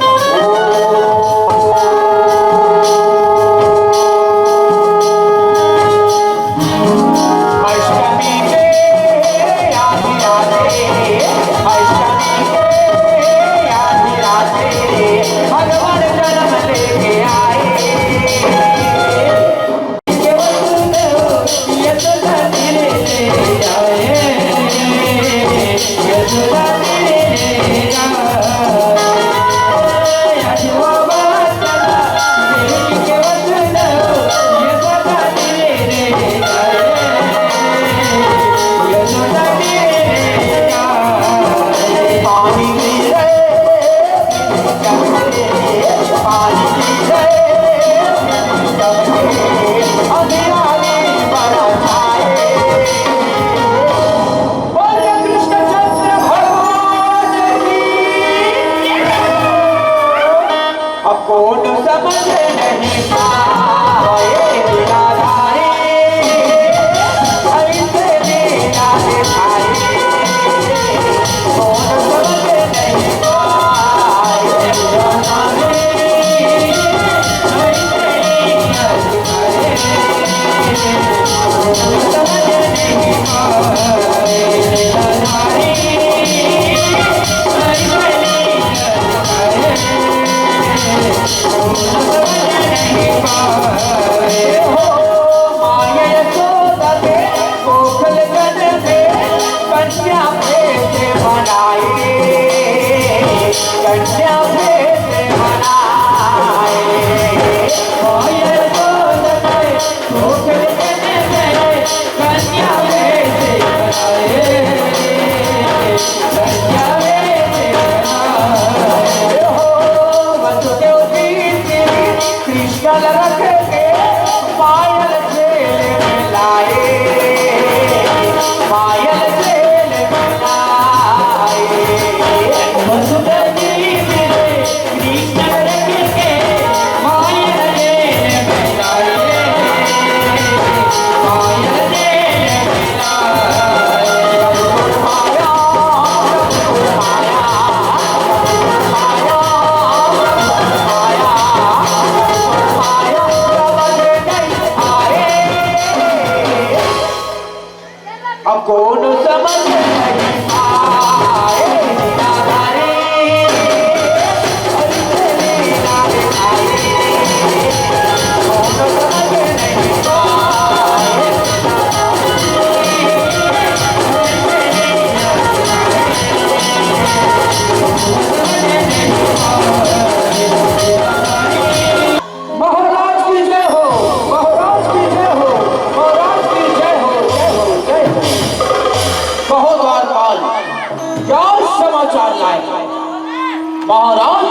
महाराज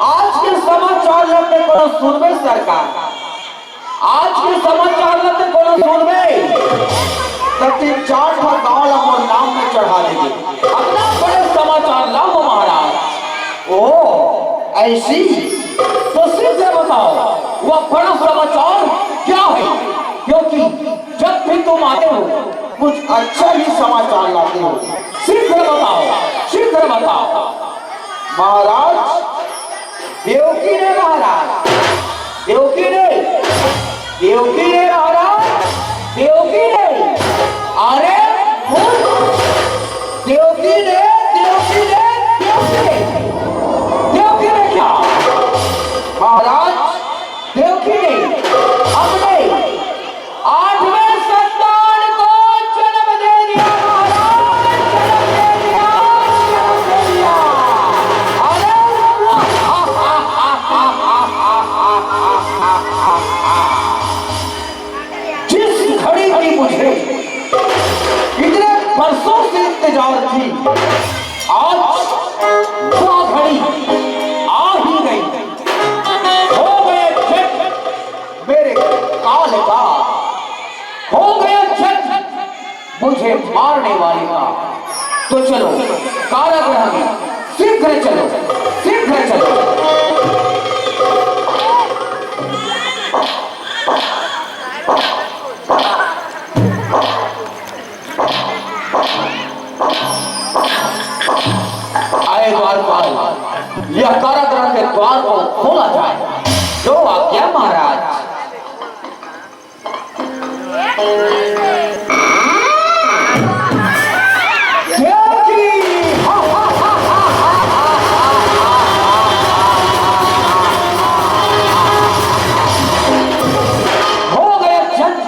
आज के समाचार लेते कोनो सुनबे सरकार, आज के समाचार लेते कोनो सुनबे तब चार ठा गाँव और नाम में चढ़ा देंगे अपना बड़े समाचार लाओ महाराज। ओ ऐसी तो सीधे बताओ वह बड़ा समाचार क्या है, क्योंकि जब भी तुम आते हो कुछ अच्छा ही समाचार लाते हो। शीघ्र बताओ, शीघ्र बताओ। महाराज देवकी ने, महाराज देवकी ने, देवकी ने, महाराज देवकी ने, अरे देवकी ने, देवकी ने, देवकी ने, देवकी ने क्या महाराज, देवकी ने अपने 8वें संतान को जन्म दे दिया महाराज, जन्म दे दिया, जन्म दे दिया। अरे जिस घड़ी की मुझे इतने बरसों से इंतजार थी, आज वह घड़ी आ ही गई। हो गए जग मेरे काल का, हो गया जग मुझे मारने वाले का। तो चलो कारागृह में शीघ्र चलो, शीघ्र चलो। आए द्वारपाल, यह कारागृह के द्वार को खोला जाए। जो आज्ञा महाराज। हो गया जन्म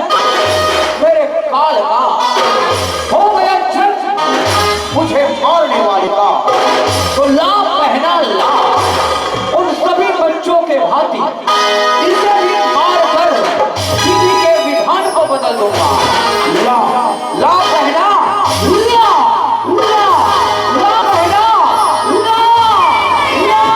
मेरे काल का, हो गया जन्म मुझे मारने वाले का। तो ला पहना ला उन सभी बच्चों के भांति इसे भी मार कर किसी के विधान को बदल दूंगा। ला ला पहना ला, ला ला पहना ला, ला,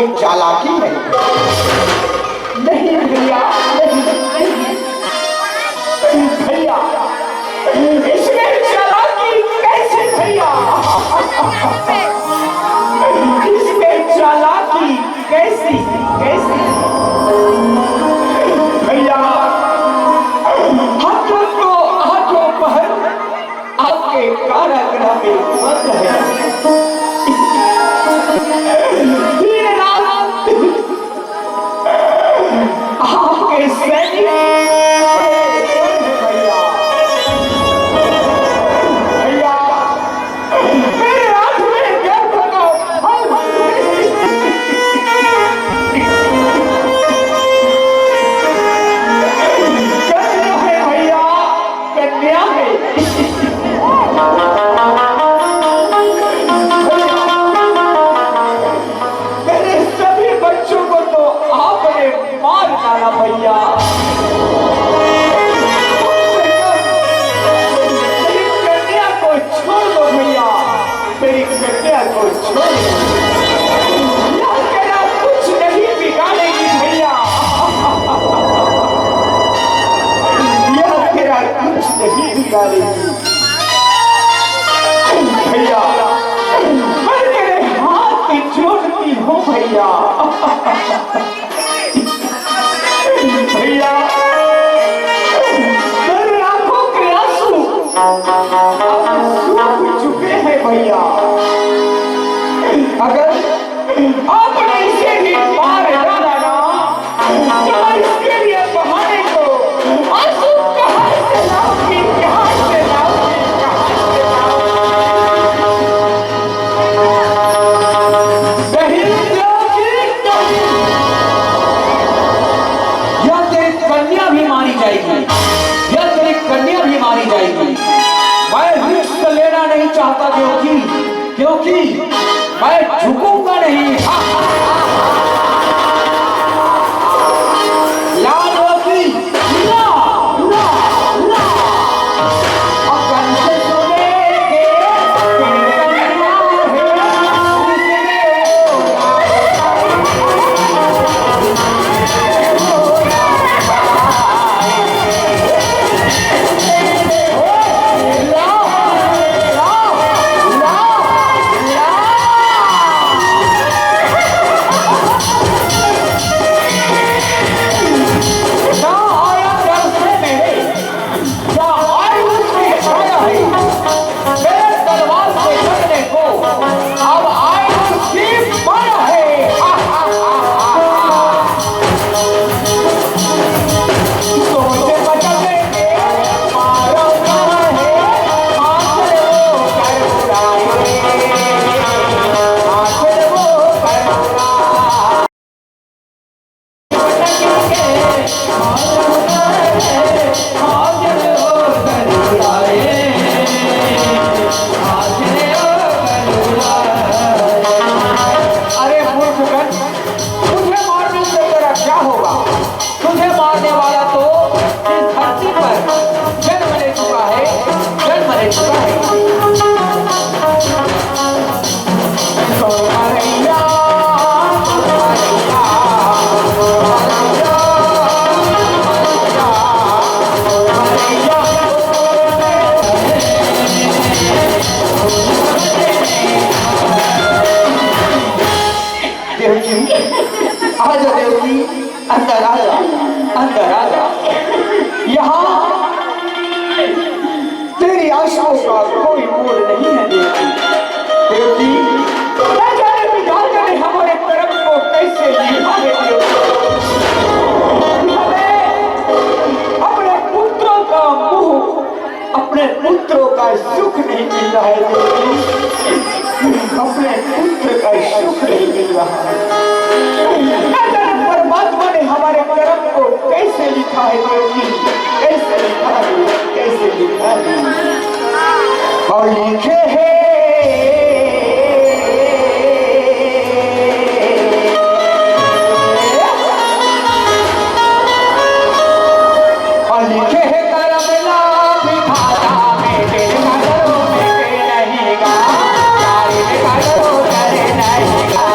कोई चालाकी है? नहीं भैया, नहीं भैया, इसमें चालाकी कैसे भैया? इसमें चालाकी कैसी कैसी भैया? हाथों पर आपके कारागृह में बंद है। दिन रात आपके सैनिक भैया, मेरे हाथ में गर्भ का फल कन्या है भैया, कन्या है। मेरे सभी बच्चों को तो आपने मार डाला भैया। मेरी कन्या को छोड़ दो भैया, मेरी कन्या को छोड़ दो। यह तेरा कुछ नहीं बिगाड़ेगी भैया, यह तेरा कुछ नहीं बिगाड़ेगी भैया। मैं तेरे हाथ की जोड़ती हूँ भैया। भैया, मेरे आंखों के आंसू सूख चुके हैं भैया। अगर आपने इसे भी मार डाला ना, तो इसके लिए बहाने को आंसू कहाँ से लाऊंगी, कहाँ से लाऊंगी, कहाँ से लाऊंगी? या तेरी कन्या भी मारी जाएगी, या तेरी कन्या भी मारी जाएगी। मैं रिस्क लेना नहीं चाहता क्योंकि मैं झुकूंगा नहीं। याद होगी ना, ना, ना। अगन से सुनेंगे तेरी कन्या आजा देवकी, अंदर आजा, अंदर आजा। यहाँ तेरी आशाओं का कोई मोल नहीं है देवकी। क्या जाने विधाता ने हमारे कर्म को कैसे लिखा है देवकी। हमें अपने पुत्रों का मुंह, अपने पुत्रों का सुख नहीं मिल रहा है देवकी। अपने पुत्र का सुख नहीं मिल रहा है। परमात्मा ने हमारे कर्म को कैसे लिखा है देवकी, कैसे लिखा है, कैसे लिखा है। और लिखे हैं नहीं गा,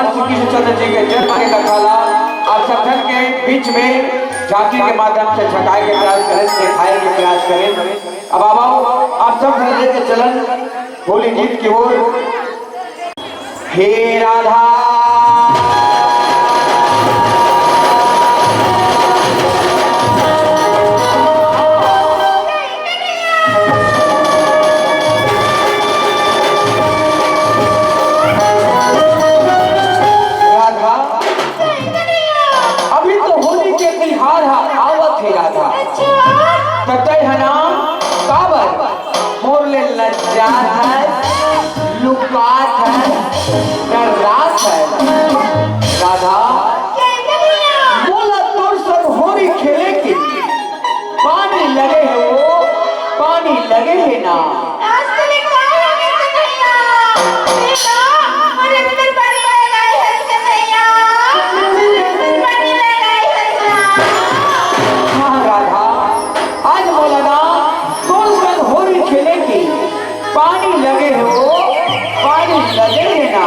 भगवान श्री कृष्णचंद्र जी के जन्म की कथा आप सब जन के बीच में झांकी के माध्यम से छकाए के प्रयास करें, दिखाए के प्रयास करें। अब आओ आप सब जन लेके चलन होली गीत की ओर। हे राधा कतई हनाम काबर मोरले लज्जात है, लुकात है, डरात है। राधा बोला तोर सब होरी खेले की पानी लगे है, वो पानी लगे है ना। पानी लगे हो, पानी लगे है ना।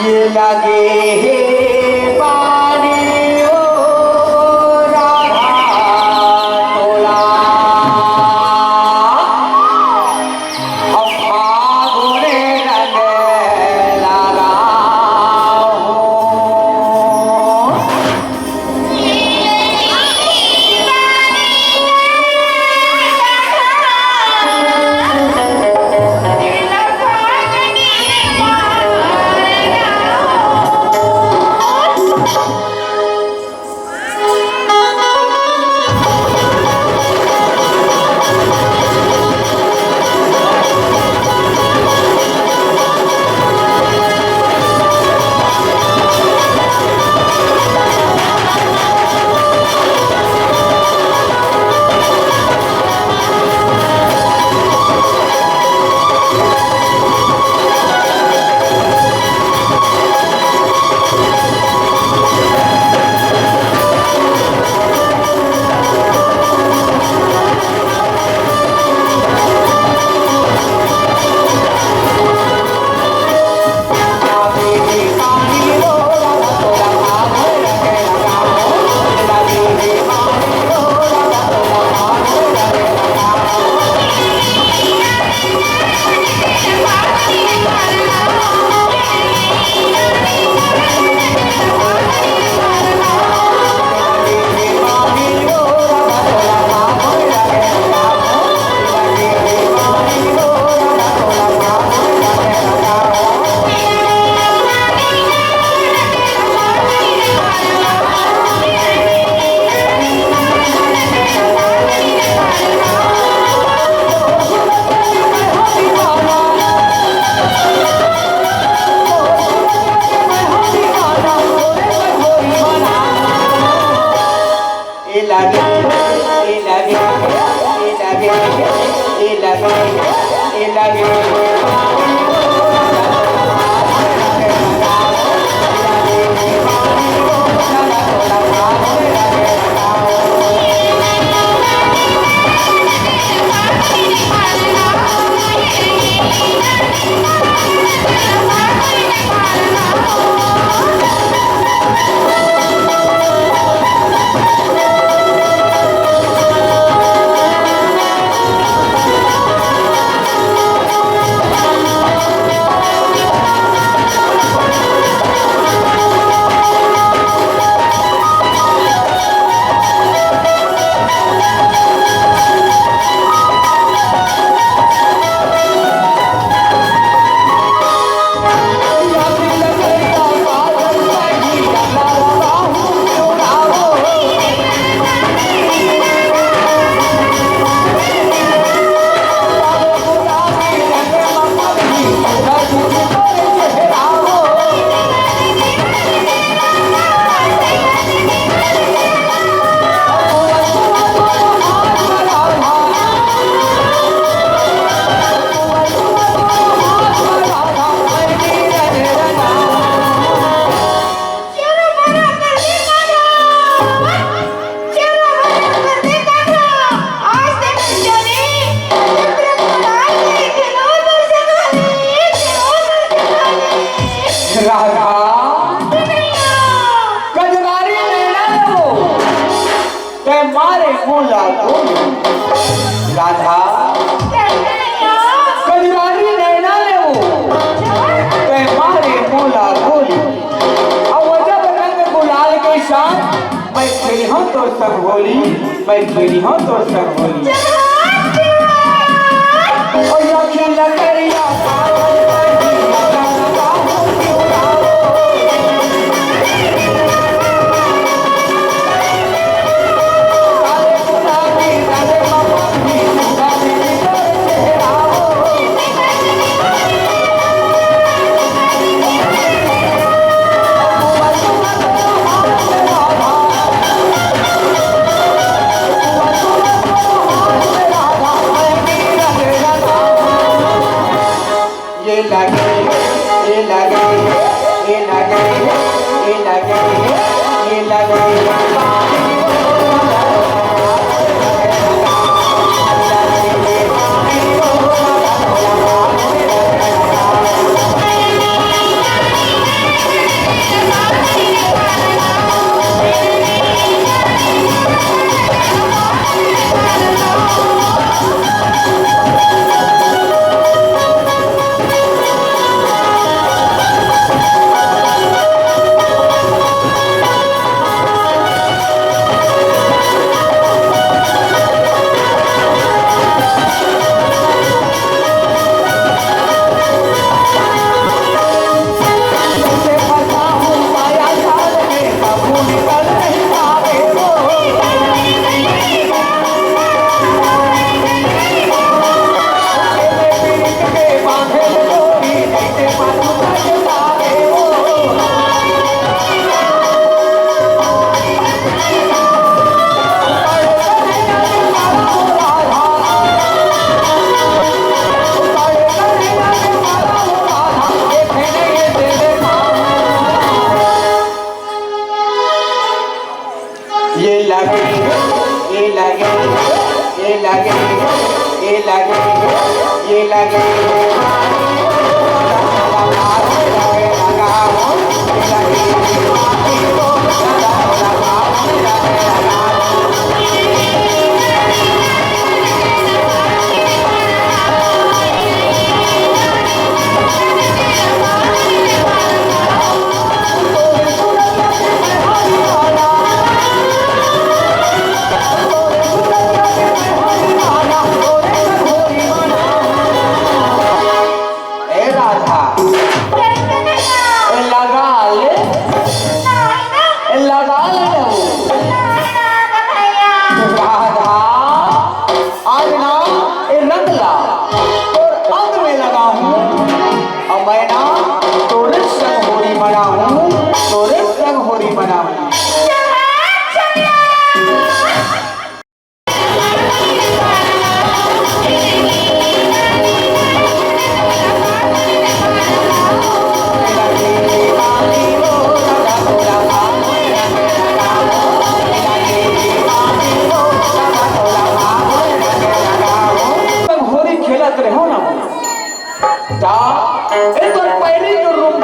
ये लगे है पानी ओ राधा तोला, अब फागुने रंग लगा हो। मारे मोला गोली राधा कजरारी नैना ले वो ते मारे मोला गोली अब जब रंग गुलाल के साथ मैं खेली हूँ तो सब होली मैं खेली हूँ तो सब होली और या खिला करिया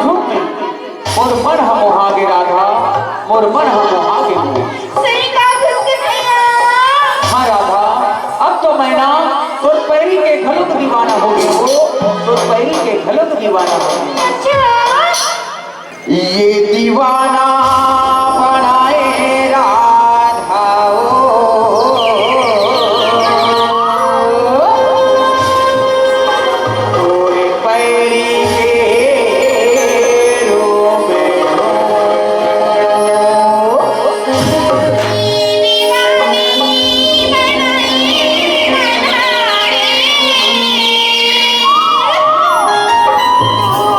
मोर मन हम आगे राधा मोर मन हम आगे हाँ राधा अब तो मैं ना तो पैरी के घलुक दीवाना हो गई हो तो पैरी के घलुक दीवाना हो गई ये दीवाना बनाए राधा तोरे पैरी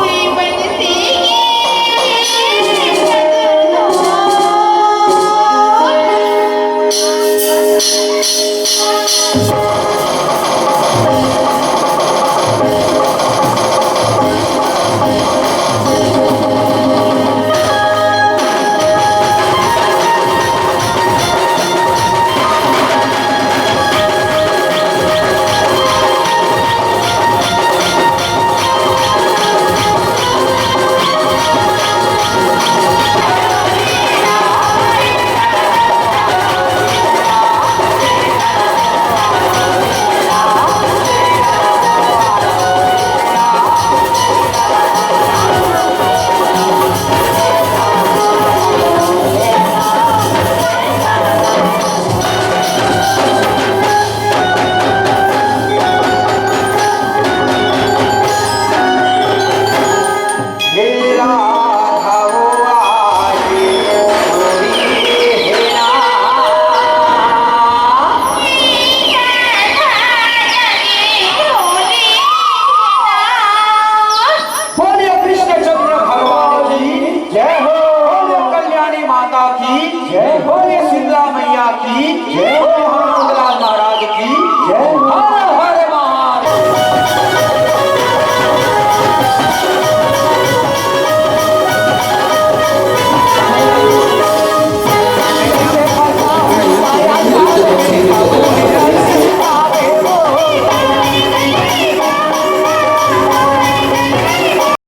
Bye. की जय, बोले शीतला मैया की जय, हनुमान लाल महाराज की जय।